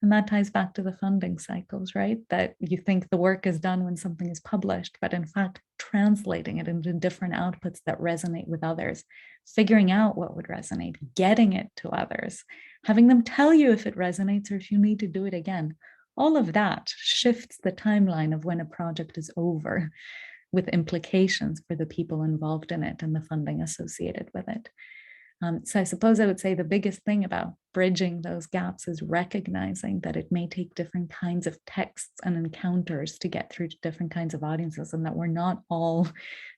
And that ties back to the funding cycles, right? That you think the work is done when something is published, but in fact, translating it into different outputs that resonate with others, figuring out what would resonate, getting it to others, having them tell you if it resonates or if you need to do it again. All of that shifts the timeline of when a project is over, with implications for the people involved in it and the funding associated with it. So I suppose I would say the biggest thing about bridging those gaps is recognizing that it may take different kinds of texts and encounters to get through to different kinds of audiences, and that we're not all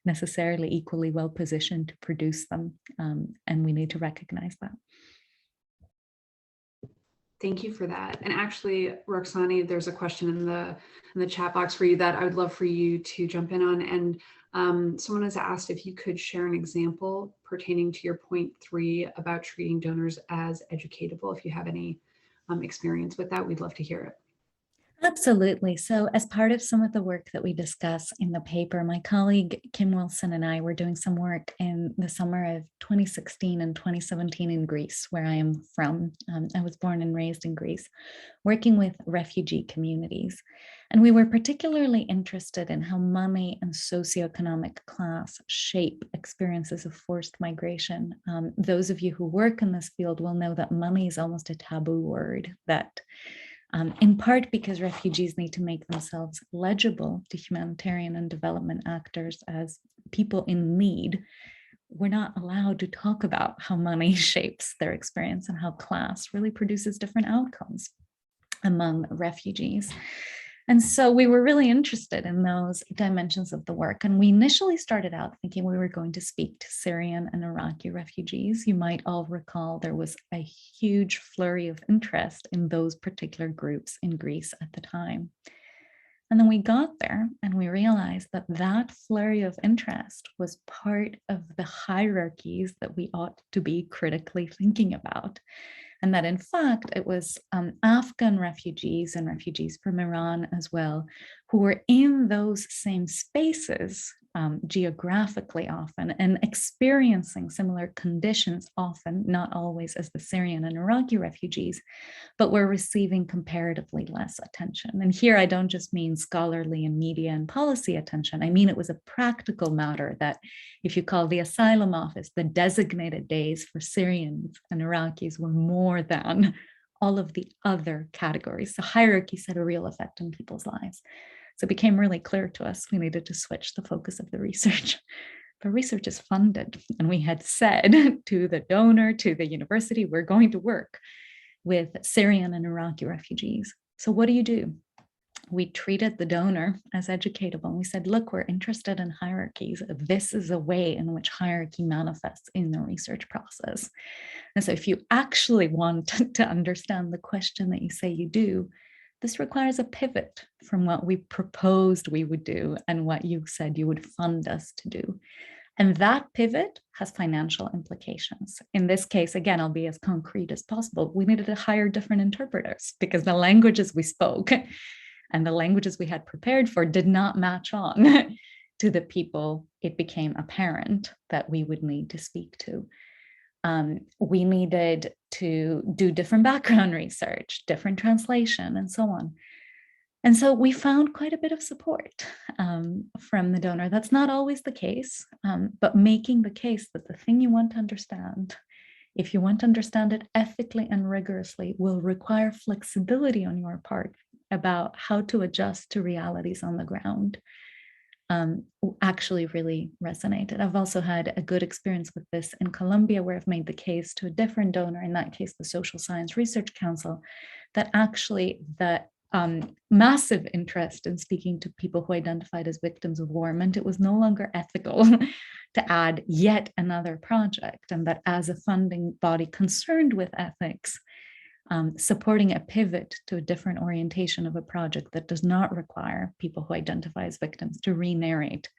necessarily equally well positioned to produce them. And we need to recognize that. Thank you for that. And actually, Roxani, there's a question in the chat box for you that I would love for you to jump in on. And someone has asked if you could share an example pertaining to your point 3 about treating donors as educatable. If you have any experience with that, we'd love to hear it. Absolutely. So as part of some of the work that we discuss in the paper, my colleague Kim Wilson and I were doing some work in the summer of 2016 and 2017 in Greece, where I am from. I was born and raised in Greece, working with refugee communities. And we were particularly interested in how money and socioeconomic class shape experiences of forced migration. Those of you who work in this field will know that money is almost a taboo word, that in part because refugees need to make themselves legible to humanitarian and development actors as people in need. We're not allowed to talk about how money shapes their experience and how class really produces different outcomes among refugees. And so we were really interested in those dimensions of the work. And we initially started out thinking we were going to speak to Syrian and Iraqi refugees. You might all recall there was a huge flurry of interest in those particular groups in Greece at the time. And then we got there and we realized that that flurry of interest was part of the hierarchies that we ought to be critically thinking about. And that in fact, it was Afghan refugees and refugees from Iran as well, who were in those same spaces geographically often and experiencing similar conditions often, not always as the Syrian and Iraqi refugees, but were receiving comparatively less attention. And here I don't just mean scholarly and media and policy attention. I mean, it was a practical matter that if you call the asylum office, the designated days for Syrians and Iraqis were more than all of the other categories. So hierarchies had a real effect on people's lives. So it became really clear to us we needed to switch the focus of the research. The research is funded, and we had said to the donor, to the university, we're going to work with Syrian and Iraqi refugees. So what do? We treated the donor as educatable. And we said, look, we're interested in hierarchies. This is a way in which hierarchy manifests in the research process. And so if you actually want to understand the question that you say you do, this requires a pivot from what we proposed we would do and what you said you would fund us to do. And that pivot has financial implications. In this case, again, I'll be as concrete as possible. We needed to hire different interpreters because the languages we spoke and the languages we had prepared for did not match on to the people it became apparent that we would need to speak to. We needed to do different background research, different translation, and so on. And so we found quite a bit of support from the donor. That's not always the case, but making the case that the thing you want to understand, if you want to understand it ethically and rigorously, will require flexibility on your part about how to adjust to realities on the ground, actually really resonated. I've also had a good experience with this in Colombia, where I've made the case to a different donor, in that case, the Social Science Research Council, that actually the massive interest in speaking to people who identified as victims of war meant it was no longer ethical to add yet another project, and that as a funding body concerned with ethics, supporting a pivot to a different orientation of a project that does not require people who identify as victims to re-narrate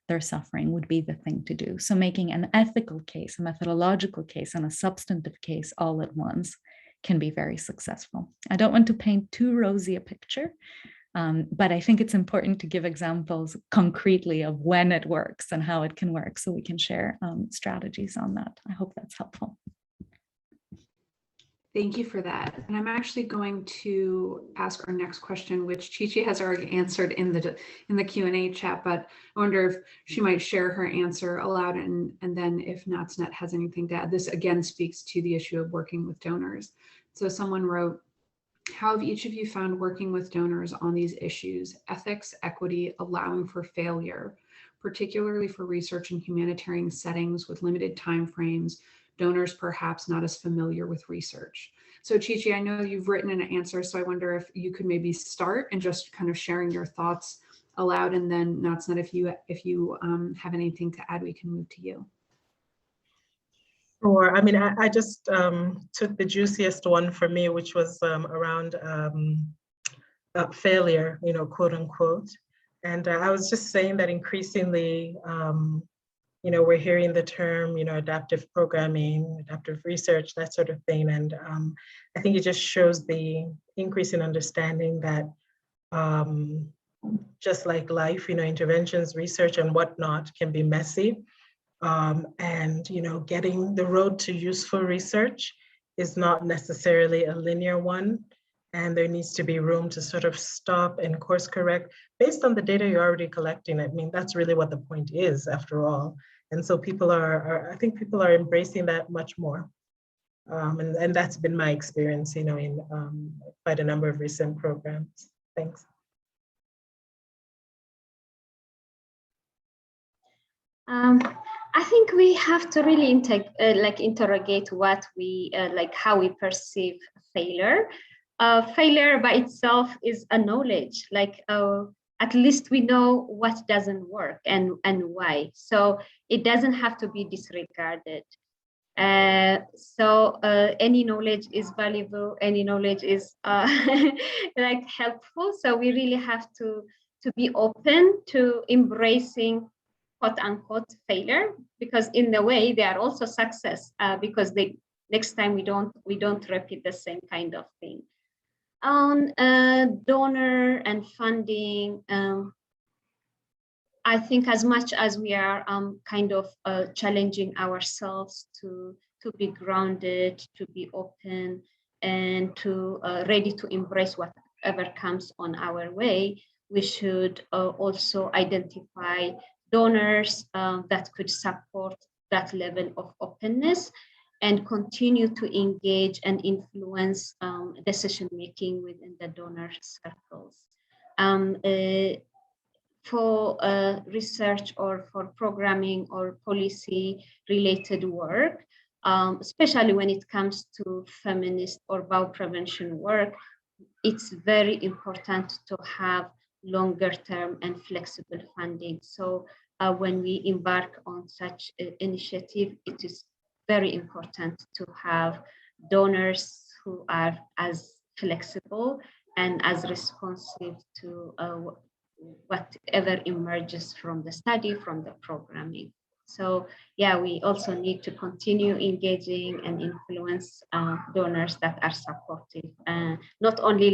their suffering would be the thing to do. So making an ethical case, a methodological case, and a substantive case all at once can be very successful. I don't want to paint too rosy a picture, But I think it's important to give examples concretely of when it works and how it can work, so we can share strategies on that. I hope that's helpful. Thank you for that. And I'm actually going to ask our next question, which Chi-Chi has already answered in the Q&A chat, but I wonder if she might share her answer aloud, and then if NatsNet has anything to add. This again speaks to the issue of working with donors. So someone wrote, how have each of you found working with donors on these issues, ethics, equity, allowing for failure, particularly for research in humanitarian settings with limited timeframes, donors perhaps not as familiar with research? So Chi-Chi, I know you've written an answer, so I wonder if you could maybe start and just kind of sharing your thoughts aloud, and then NatsNet, if you have anything to add, we can move to you. Sure. I mean, I just took the juiciest one for me, which was around failure, quote unquote. And I was just saying that increasingly, we're hearing the term, adaptive programming, adaptive research, that sort of thing. And I think it just shows the increase in understanding that just like life, interventions, research and whatnot can be messy. And getting the road to useful research is not necessarily a linear one. And there needs to be room to sort of stop and course correct based on the data you're already collecting. I mean, that's really what the point is, after all. And so I think people are embracing that much more. And that's been my experience, in quite a number of recent programs. Thanks. I think we have to really interrogate what we how we perceive failure. Failure by itself is a knowledge. At least we know what doesn't work and why. So it doesn't have to be disregarded. Any knowledge is valuable. Any knowledge is helpful. So we really have to be open to embracing quote unquote failure, because in a way they are also success, because next time we don't repeat the same kind of thing. On donor and funding, I think as much as we are challenging ourselves to be grounded, to be open, and to ready to embrace whatever comes on our way, we should also identify donors that could support that level of openness and continue to engage and influence decision-making within the donor circles. For research or for programming or policy-related work, especially when it comes to feminist or Baobab prevention work, it's very important to have longer-term and flexible funding. So when we embark on such an initiative, it is very important to have donors who are as flexible and as responsive to whatever emerges from the study, from the programming. So yeah, we also need to continue engaging and influence donors that are supportive, not only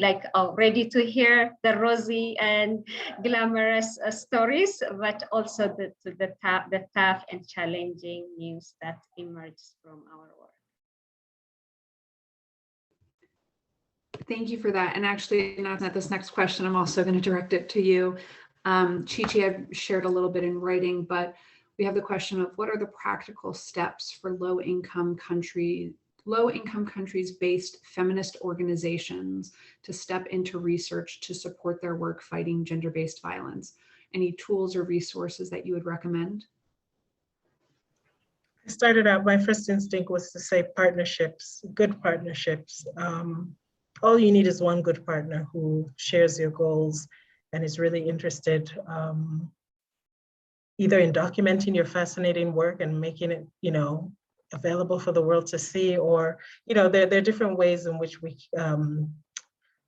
ready to hear the rosy and glamorous stories, but also the tough and challenging news that emerges from our work. Thank you for that. And actually, not this next question, I'm also going to direct it to you. Chi-Chi, I've shared a little bit in writing, but we have the question of what are the practical steps for low-income countries based feminist organizations to step into research to support their work fighting gender-based violence? Any tools or resources that you would recommend? I started out, my first instinct was to say partnerships, good partnerships. All you need is one good partner who shares your goals and is really interested either in documenting your fascinating work and making it, available for the world to see, or, there are different ways in which we,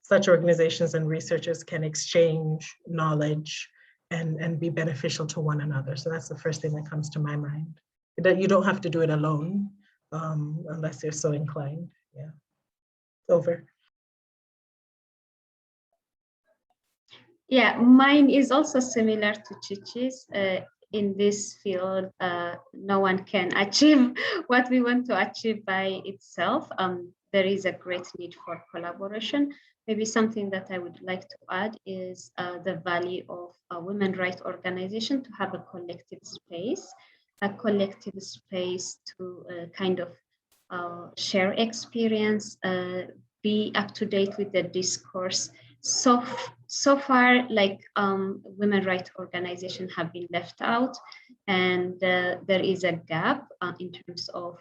such organizations and researchers can exchange knowledge and be beneficial to one another. So that's the first thing that comes to my mind. That you don't have to do it alone unless you're so inclined. Yeah, over. Yeah, mine is also similar to Chichi's. In this field, no one can achieve what we want to achieve by itself. There is a great need for collaboration. Maybe something that I would like to add is the value of a women's rights organization to have a collective space to kind of share experience, be up to date with the discourse. So far, like women rights organizations have been left out, and there is a gap in terms of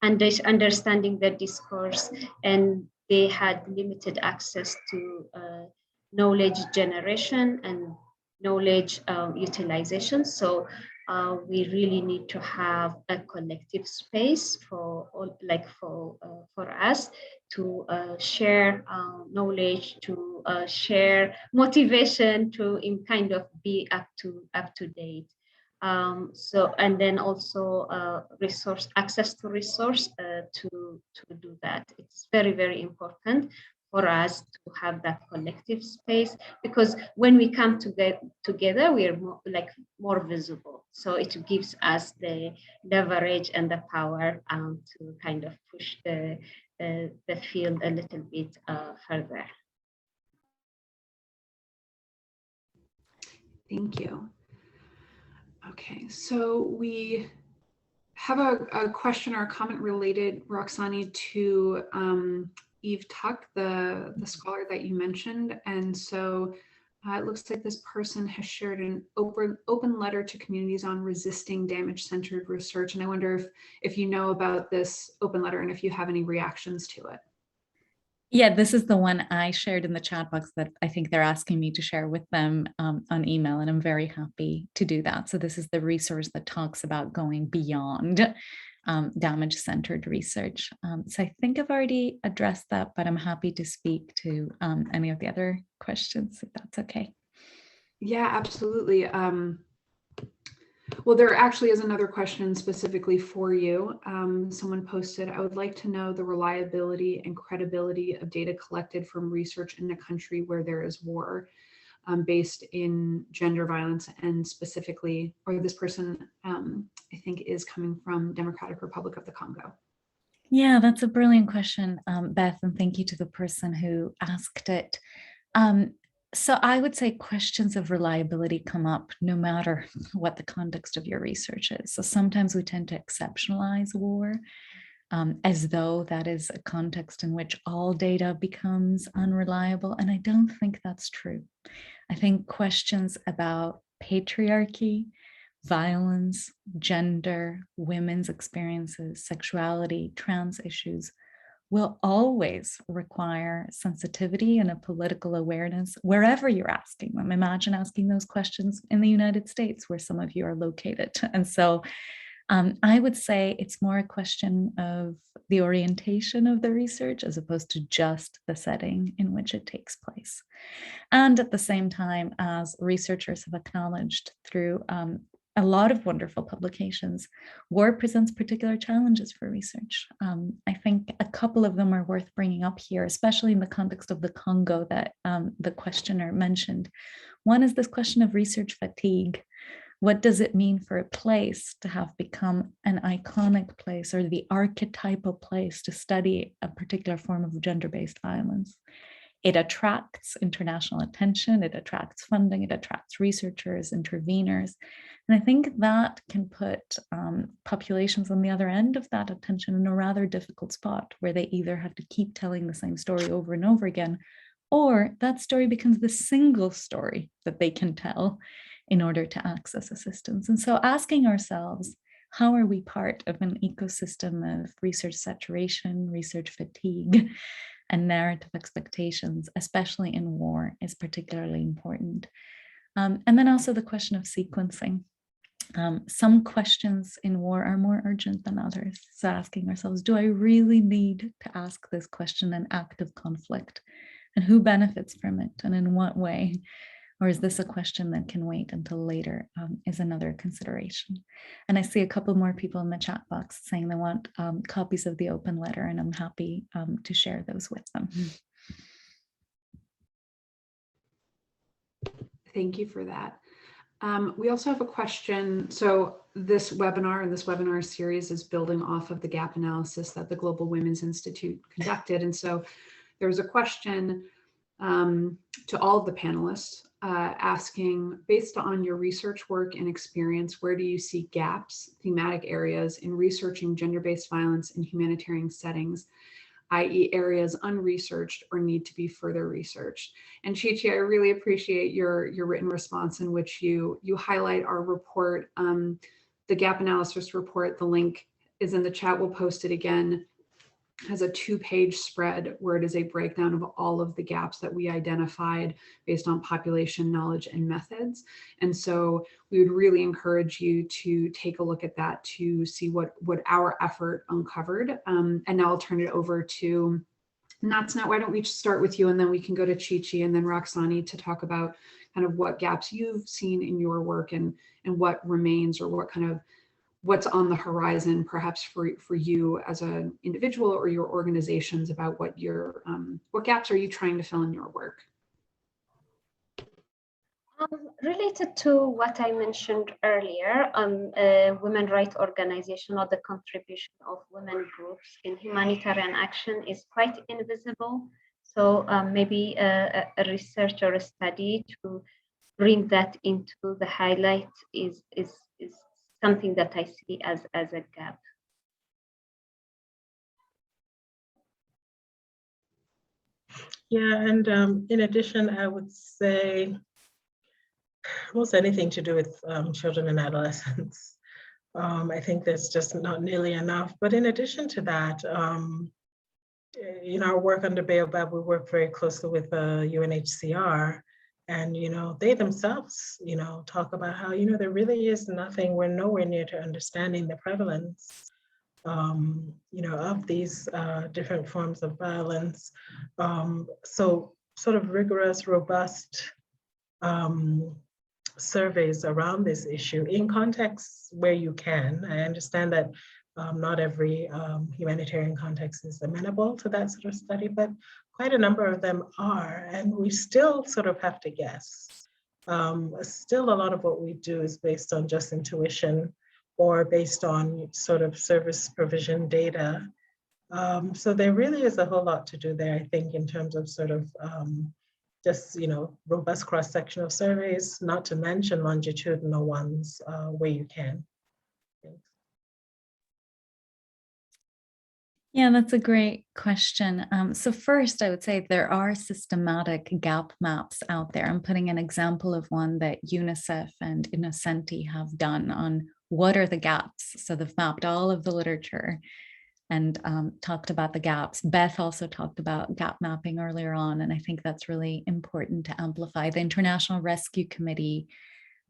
understanding the discourse, and they had limited access to knowledge generation and knowledge utilization. So we really need to have a collective space for us to share knowledge, to share motivation, to kind of be up to date. So, and then also access to resource to do that. It's very, very important for us to have that collective space, because when we come together, we are more visible. So it gives us the leverage and the power to kind of push the field a little bit further. Thank you. Okay, so we have a question or a comment related, Roxani, to Eve Tuck, the scholar that you mentioned. And so it looks like this person has shared an open letter to communities on resisting damage-centered research. And I wonder if you know about this open letter and if you have any reactions to it. Yeah, this is the one I shared in the chat box that I think they're asking me to share with them on email, and I'm very happy to do that. So this is the resource that talks about going beyond damage-centered research. So I think I've already addressed that, but I'm happy to speak to any of the other questions, if that's okay. Yeah, absolutely. Well, there actually is another question specifically for you. Someone posted, I would like to know the reliability and credibility of data collected from research in a country where there is war based in gender violence, and specifically, or this person, I think, is coming from Democratic Republic of the Congo. Yeah, that's a brilliant question, Beth, and thank you to the person who asked it. So I would say questions of reliability come up no matter what the context of your research is. So sometimes we tend to exceptionalize war as though that is a context in which all data becomes unreliable. And I don't think that's true. I think questions about patriarchy, violence, gender, women's experiences, sexuality, trans issues will always require sensitivity and a political awareness wherever you're asking them. Imagine asking those questions in the United States, where some of you are located. And so I would say it's more a question of the orientation of the research as opposed to just the setting in which it takes place. And at the same time, as researchers have acknowledged through a lot of wonderful publications, war presents particular challenges for research. I think a couple of them are worth bringing up here, especially in the context of the Congo that the questioner mentioned. One is this question of research fatigue. What does it mean for a place to have become an iconic place or the archetypal place to study a particular form of gender-based violence? It attracts international attention, it attracts funding, it attracts researchers, interveners. And I think that can put populations on the other end of that attention in a rather difficult spot, where they either have to keep telling the same story over and over again, or that story becomes the single story that they can tell in order to access assistance. And so asking ourselves, how are we part of an ecosystem of research saturation, research fatigue, and narrative expectations, especially in war, is particularly important. And then also the question of sequencing. Some questions in war are more urgent than others. So asking ourselves, do I really need to ask this question in active conflict? And who benefits from it, and in what way? Or is this a question that can wait until later, is another consideration. And I see a couple more people in the chat box saying they want copies of the open letter, and I'm happy to share those with them. Thank you for that. We also have a question. So this webinar series is building off of the gap analysis that the Global Women's Institute conducted. And so there's a question to all of the panelists asking, based on your research work and experience, where do you see gaps, thematic areas in researching gender-based violence in humanitarian settings, i.e. areas unresearched or need to be further researched? And Chi-Chi, I really appreciate your written response in which you highlight our report, the gap analysis report. The link is in the chat. We'll post it again. Has a 2-page spread where it is a breakdown of all of the gaps that we identified based on population, knowledge, and methods. And so we would really encourage you to take a look at that to see what our effort uncovered. And now I'll turn it over to Natsna. Why don't we start with you, and then we can go to Chi-Chi and then Roxani to talk about kind of what gaps you've seen in your work and what remains, or what's on the horizon, perhaps for you as an individual or your organizations, about what gaps are you trying to fill in your work? Related to what I mentioned earlier, women rights organization, or the contribution of women groups in humanitarian action is quite invisible. So maybe a research or a study to bring that into the highlight is something that I see as a gap. Yeah, and in addition, I would say almost anything to do with children and adolescents. I think there's just not nearly enough. But in addition to that, in our work under Baobab, we work very closely with UNHCR. And, they themselves, talk about how, there really is nothing, we're nowhere near to understanding the prevalence, of these different forms of violence. So sort of rigorous, robust surveys around this issue in contexts where you can. I understand that not every humanitarian context is amenable to that sort of study, but quite a number of them are, and we still sort of have to guess. Still a lot of what we do is based on just intuition or based on sort of service provision data. So there really is a whole lot to do there, I think, in terms of sort of just, robust cross-sectional surveys, not to mention longitudinal ones where you can. Thanks. Yeah, that's a great question. So first, I would say there are systematic gap maps out there. I'm putting an example of one that UNICEF and Innocenti have done on what are the gaps. So they've mapped all of the literature and talked about the gaps. Beth also talked about gap mapping earlier on, and I think that's really important to amplify. The International Rescue Committee,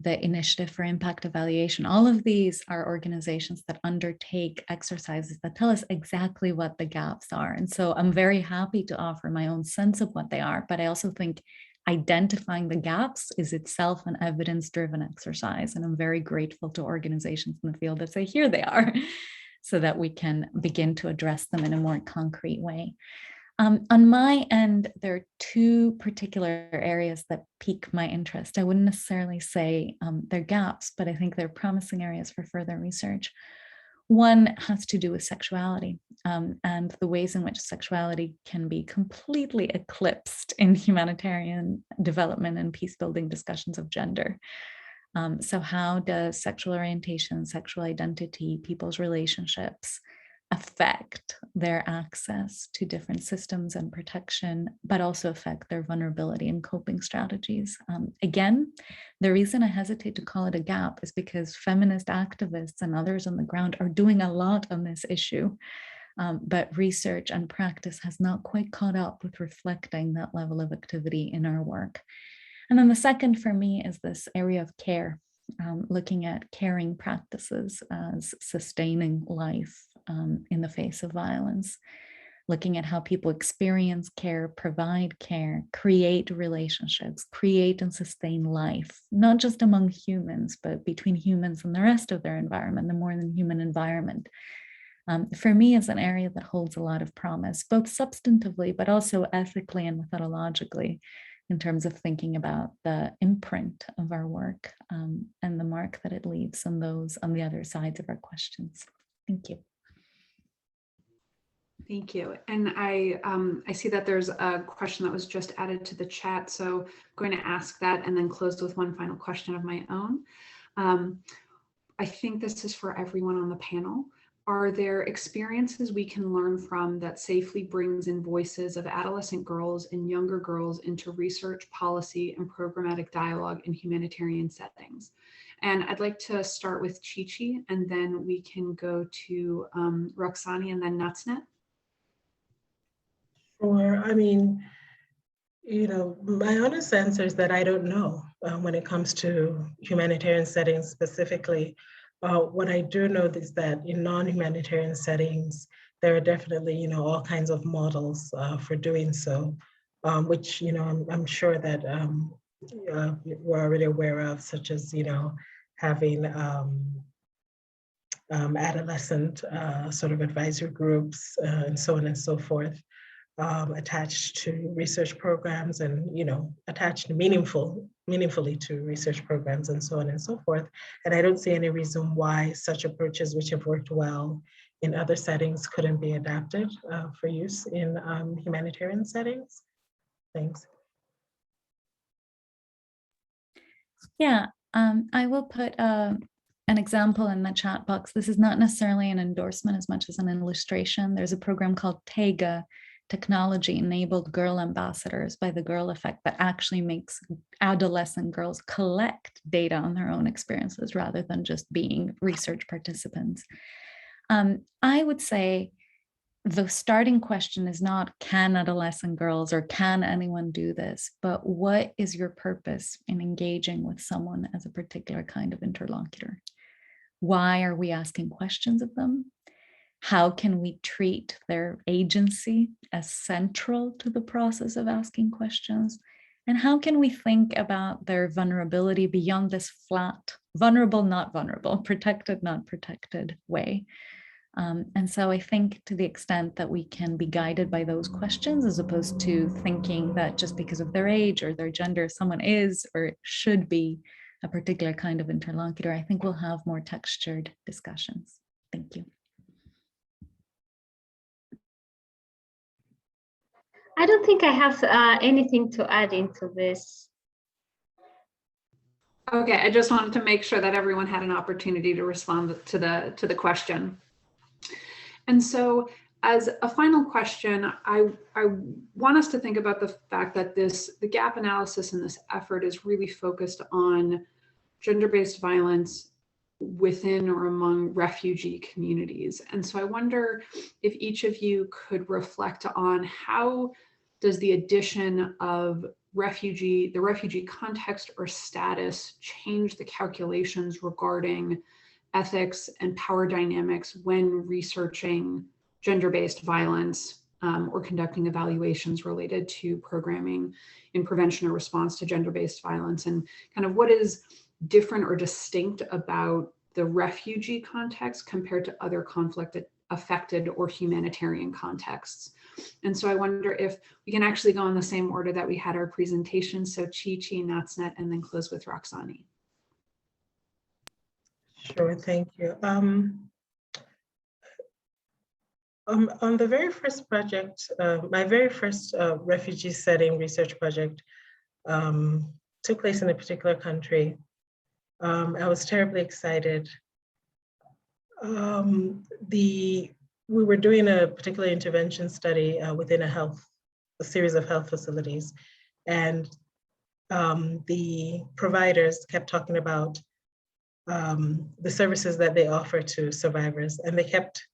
the Initiative for Impact Evaluation, all of these are organizations that undertake exercises that tell us exactly what the gaps are. And so I'm very happy to offer my own sense of what they are, but I also think identifying the gaps is itself an evidence-driven exercise. And I'm very grateful to organizations in the field that say, here they are, so that we can begin to address them in a more concrete way. On my end, there are two particular areas that pique my interest. I wouldn't necessarily say they're gaps, but I think they're promising areas for further research. One has to do with sexuality and the ways in which sexuality can be completely eclipsed in humanitarian development and peace-building discussions of gender. So how does sexual orientation, sexual identity, people's relationships affect their access to different systems and protection, but also affect their vulnerability and coping strategies? Again, the reason I hesitate to call it a gap is because feminist activists and others on the ground are doing a lot on this issue, but research and practice has not quite caught up with reflecting that level of activity in our work. And then the second for me is this area of care, looking at caring practices as sustaining life in the face of violence, looking at how people experience care, provide care, create relationships, create and sustain life, not just among humans, but between humans and the rest of their environment, the more than human environment. For me, is an area that holds a lot of promise, both substantively, but also ethically and methodologically. in terms of thinking about the imprint of our work and the mark that it leaves on those on the other sides of our questions. Thank you. Thank you. And I see that there's a question that was just added to the chat. So I'm going to ask that and then close with one final question of my own. I think this is for everyone on the panel. Are there experiences we can learn from that safely brings in voices of adolescent girls and younger girls into research, policy, and programmatic dialogue in humanitarian settings? And I'd like to start with Chi-Chi, and then we can go to Roxani and then Natsnet. Sure. I mean, you know, my honest answer is that I don't know when it comes to humanitarian settings specifically. What I do know is that in non-humanitarian settings, there are definitely, you know, all kinds of models for doing so, which, you know, I'm sure that we're already aware of, such as, you know, having adolescent sort of advisory groups and so on and so forth. Attached to research programs and, you know, attached meaningfully to research programs and so on and so forth. And I don't see any reason why such approaches, which have worked well in other settings, couldn't be adapted for use in humanitarian settings. Thanks. Yeah, I will put an example in the chat box. This is not necessarily an endorsement as much as an illustration. There's a program called TEGA, Technology-Enabled Girl Ambassadors by the Girl Effect, that actually makes adolescent girls collect data on their own experiences rather than just being research participants. I would say the starting question is not, can adolescent girls or can anyone do this, but what is your purpose in engaging with someone as a particular kind of interlocutor? Why are we asking questions of them? How can we treat their agency as central to the process of asking questions? And how can we think about their vulnerability beyond this flat, vulnerable, not vulnerable, protected, not protected way? And so I think to the extent that we can be guided by those questions, as opposed to thinking that just because of their age or their gender, someone is or should be a particular kind of interlocutor, I think we'll have more textured discussions. Thank you. I don't think I have anything to add into this. Okay, I just wanted to make sure that everyone had an opportunity to respond to the question. And so as a final question, I want us to think about the fact that the gap analysis in this effort is really focused on gender-based violence within or among refugee communities. And so I wonder if each of you could reflect on how does the addition of the refugee context or status change the calculations regarding ethics and power dynamics when researching gender-based violence or conducting evaluations related to programming in prevention or response to gender-based violence, and kind of what is different or distinct about the refugee context compared to other conflict-affected or humanitarian contexts. And so I wonder if we can actually go in the same order that we had our presentation. So Chi-Chi, Natsnet, and then close with Roxani. Sure, thank you. On the very first project, my very first refugee setting research project took place in a particular country. I was terribly excited. We were doing a particular intervention study within a series of health facilities, and the providers kept talking about the services that they offer to survivors, and they kept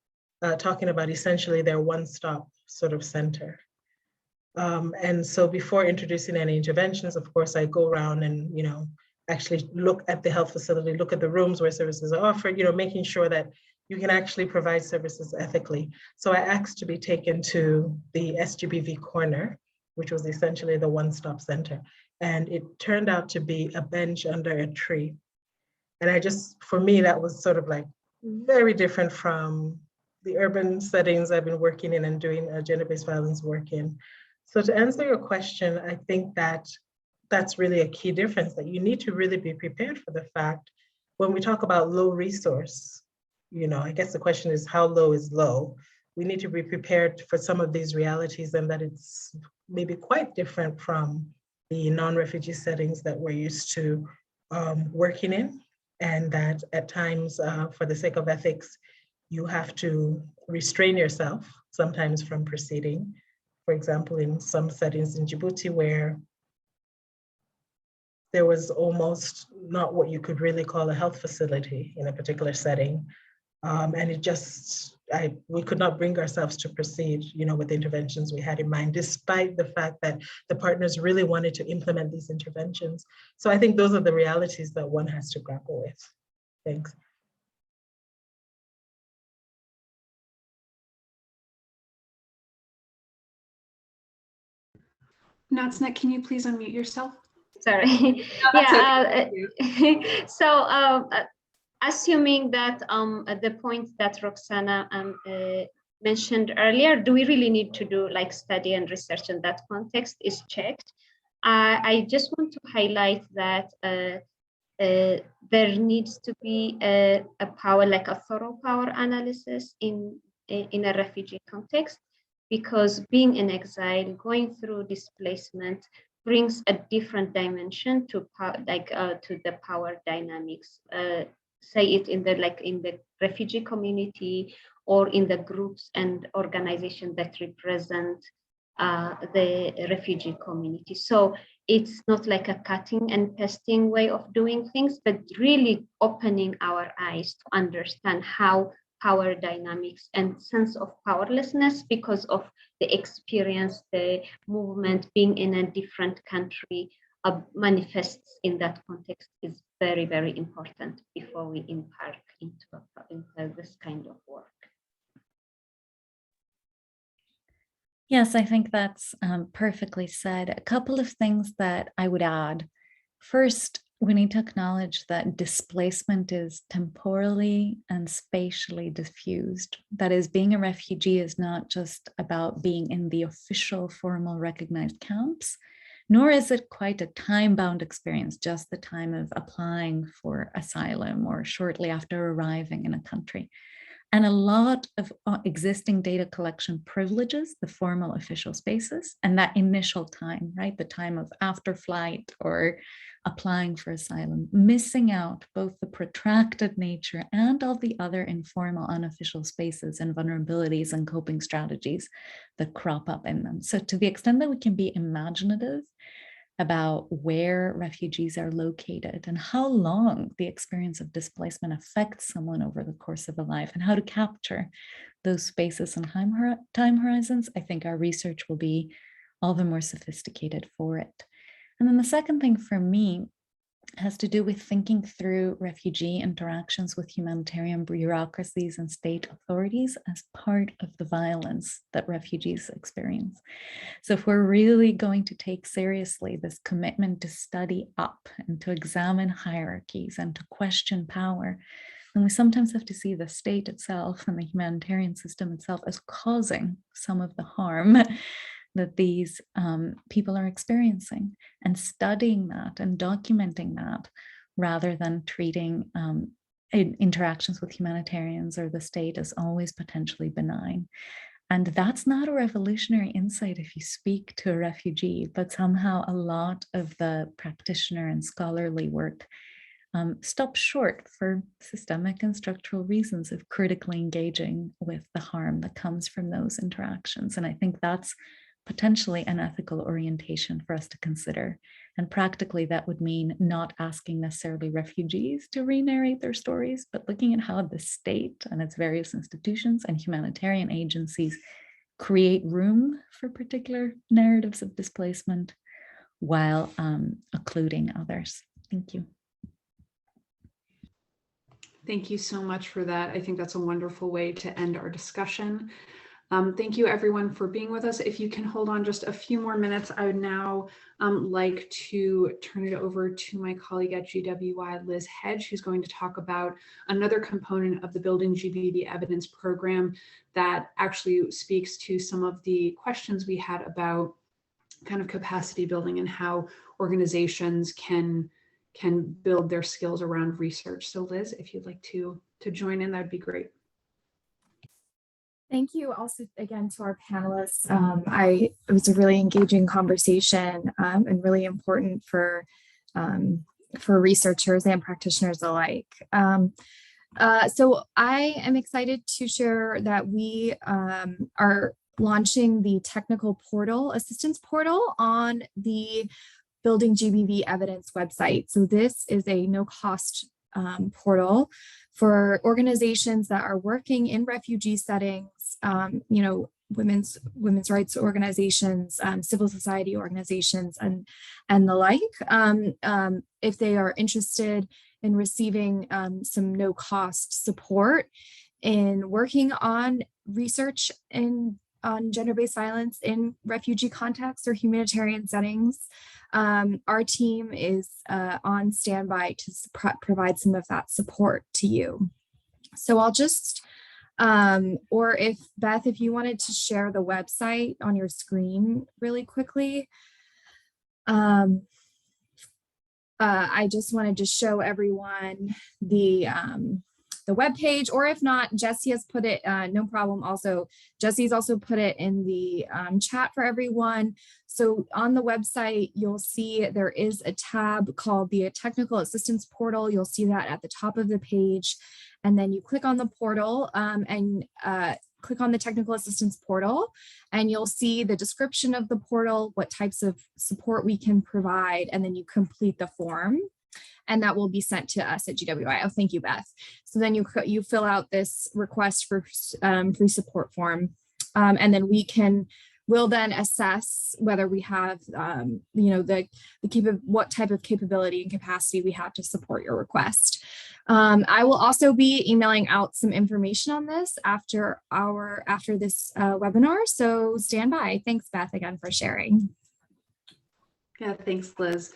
talking about essentially their one-stop sort of center. And so before introducing any interventions, of course, I go around and, you know, actually look at the health facility, look at the rooms where services are offered, you know, making sure that you can actually provide services ethically. So I asked to be taken to the SGBV corner, which was essentially the one-stop center. And it turned out to be a bench under a tree. And for me, that was sort of like very different from the urban settings I've been working in and doing gender-based violence work in. So to answer your question, I think that that's really a key difference, that you need to really be prepared for the fact when we talk about low resource, I guess the question is how low is low? We need to be prepared for some of these realities, and that it's maybe quite different from the non-refugee settings that we're used to working in, and that at times, for the sake of ethics, you have to restrain yourself sometimes from proceeding. For example, in some settings in Djibouti where there was almost not what you could really call a health facility in a particular setting. And it just, we could not bring ourselves to proceed, with the interventions we had in mind, despite the fact that the partners really wanted to implement these interventions. So I think those are the realities that one has to grapple with. Thanks. Natsnet, can you please unmute yourself? Sorry. So assuming that the point that Roxana mentioned earlier, do we really need to do like study and research in that context is checked? I just want to highlight that there needs to be a power, like a thorough power analysis in a refugee context, because being in exile, going through displacement brings a different dimension to the power dynamics. Say it in the refugee community or in the groups and organizations that represent the refugee community. So it's not like a cutting and pasting way of doing things, but really opening our eyes to understand how power dynamics and sense of powerlessness because of the experience, the movement, being in a different country manifests in that context is very, very important before we embark into this kind of work. Yes, I think that's perfectly said. A couple of things that I would add. First, we need to acknowledge that displacement is temporally and spatially diffused. That is, being a refugee is not just about being in the official, formal, recognized camps, nor is it quite a time-bound experience, just the time of applying for asylum or shortly after arriving in a country. And a lot of existing data collection privileges the formal official spaces and that initial time, right? The time of after flight or applying for asylum, missing out both the protracted nature and all the other informal unofficial spaces and vulnerabilities and coping strategies that crop up in them. So to the extent that we can be imaginative about where refugees are located and how long the experience of displacement affects someone over the course of a life and how to capture those spaces and time horizons, I think our research will be all the more sophisticated for it. And then the second thing for me has to do with thinking through refugee interactions with humanitarian bureaucracies and state authorities as part of the violence that refugees experience. So if we're really going to take seriously this commitment to study up and to examine hierarchies and to question power, then we sometimes have to see the state itself and the humanitarian system itself as causing some of the harm that these people are experiencing, and studying that and documenting that rather than treating interactions with humanitarians or the state as always potentially benign. And that's not a revolutionary insight if you speak to a refugee, but somehow a lot of the practitioner and scholarly work stops short for systemic and structural reasons of critically engaging with the harm that comes from those interactions. And I think that's potentially an ethical orientation for us to consider. And practically, that would mean not asking necessarily refugees to re-narrate their stories, but looking at how the state and its various institutions and humanitarian agencies create room for particular narratives of displacement while occluding others. Thank you. Thank you so much for that. I think that's a wonderful way to end our discussion. Thank you everyone for being with us. If you can hold on just a few more minutes, I would now like to turn it over to my colleague at GWI, Liz Hedge, who's going to talk about another component of the Building GBV Evidence program that actually speaks to some of the questions we had about kind of capacity building and how organizations can build their skills around research. So Liz, if you'd like to join in, that'd be great. Thank you also again to our panelists. It was a really engaging conversation and really important for researchers and practitioners alike. So I am excited to share that we are launching the technical portal, assistance portal on the Building GBV Evidence website. So this is a no-cost portal for organizations that are working in refugee settings, you know, women's rights organizations, civil society organizations, and the like. If they are interested in receiving some no-cost support in working on research on gender-based violence in refugee contexts or humanitarian settings, our team is on standby to provide some of that support to you. So I'll just, or if Beth, if you wanted to share the website on your screen really quickly. I just wanted to show everyone the webpage, or if not, Jessie has put it, no problem. Also, Jessie's also put it in the chat for everyone. So on the website, you'll see there is a tab called the Technical Assistance Portal. You'll see that at the top of the page. And then you click on the portal and click on the Technical Assistance Portal, and you'll see the description of the portal, what types of support we can provide, and then you complete the form. And that will be sent to us at GWI. Oh, thank you, Beth. So then you fill out this request for free support form, and then we'll then assess whether we have, you know, what type of capability and capacity we have to support your request. I will also be emailing out some information on this after this webinar. So stand by. Thanks, Beth, again for sharing. Yeah, thanks, Liz.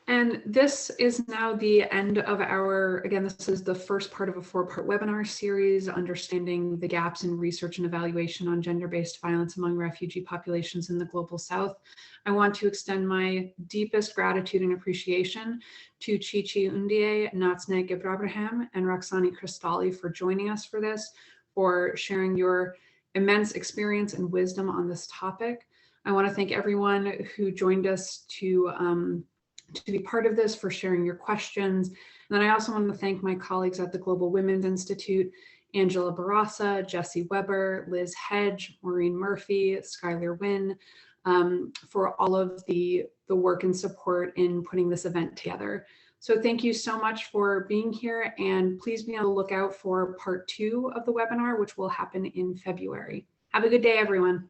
And this is now the end of again, this is the first part of a 4-part webinar series, understanding the gaps in research and evaluation on gender-based violence among refugee populations in the Global South. I want to extend my deepest gratitude and appreciation to Chichi Undie, Natsne Gibrabraham, and Roxani Cristalli for joining us for this, for sharing your immense experience and wisdom on this topic. I want to thank everyone who joined us to be part of this, for sharing your questions. And then I also want to thank my colleagues at the Global Women's Institute, Angela Barassa, Jessie Weber, Liz Hedge, Maureen Murphy, Skylar Wynn, for all of the work and support in putting this event together. So thank you so much for being here, and please be on the lookout for part 2 of the webinar, which will happen in February. Have a good day, everyone.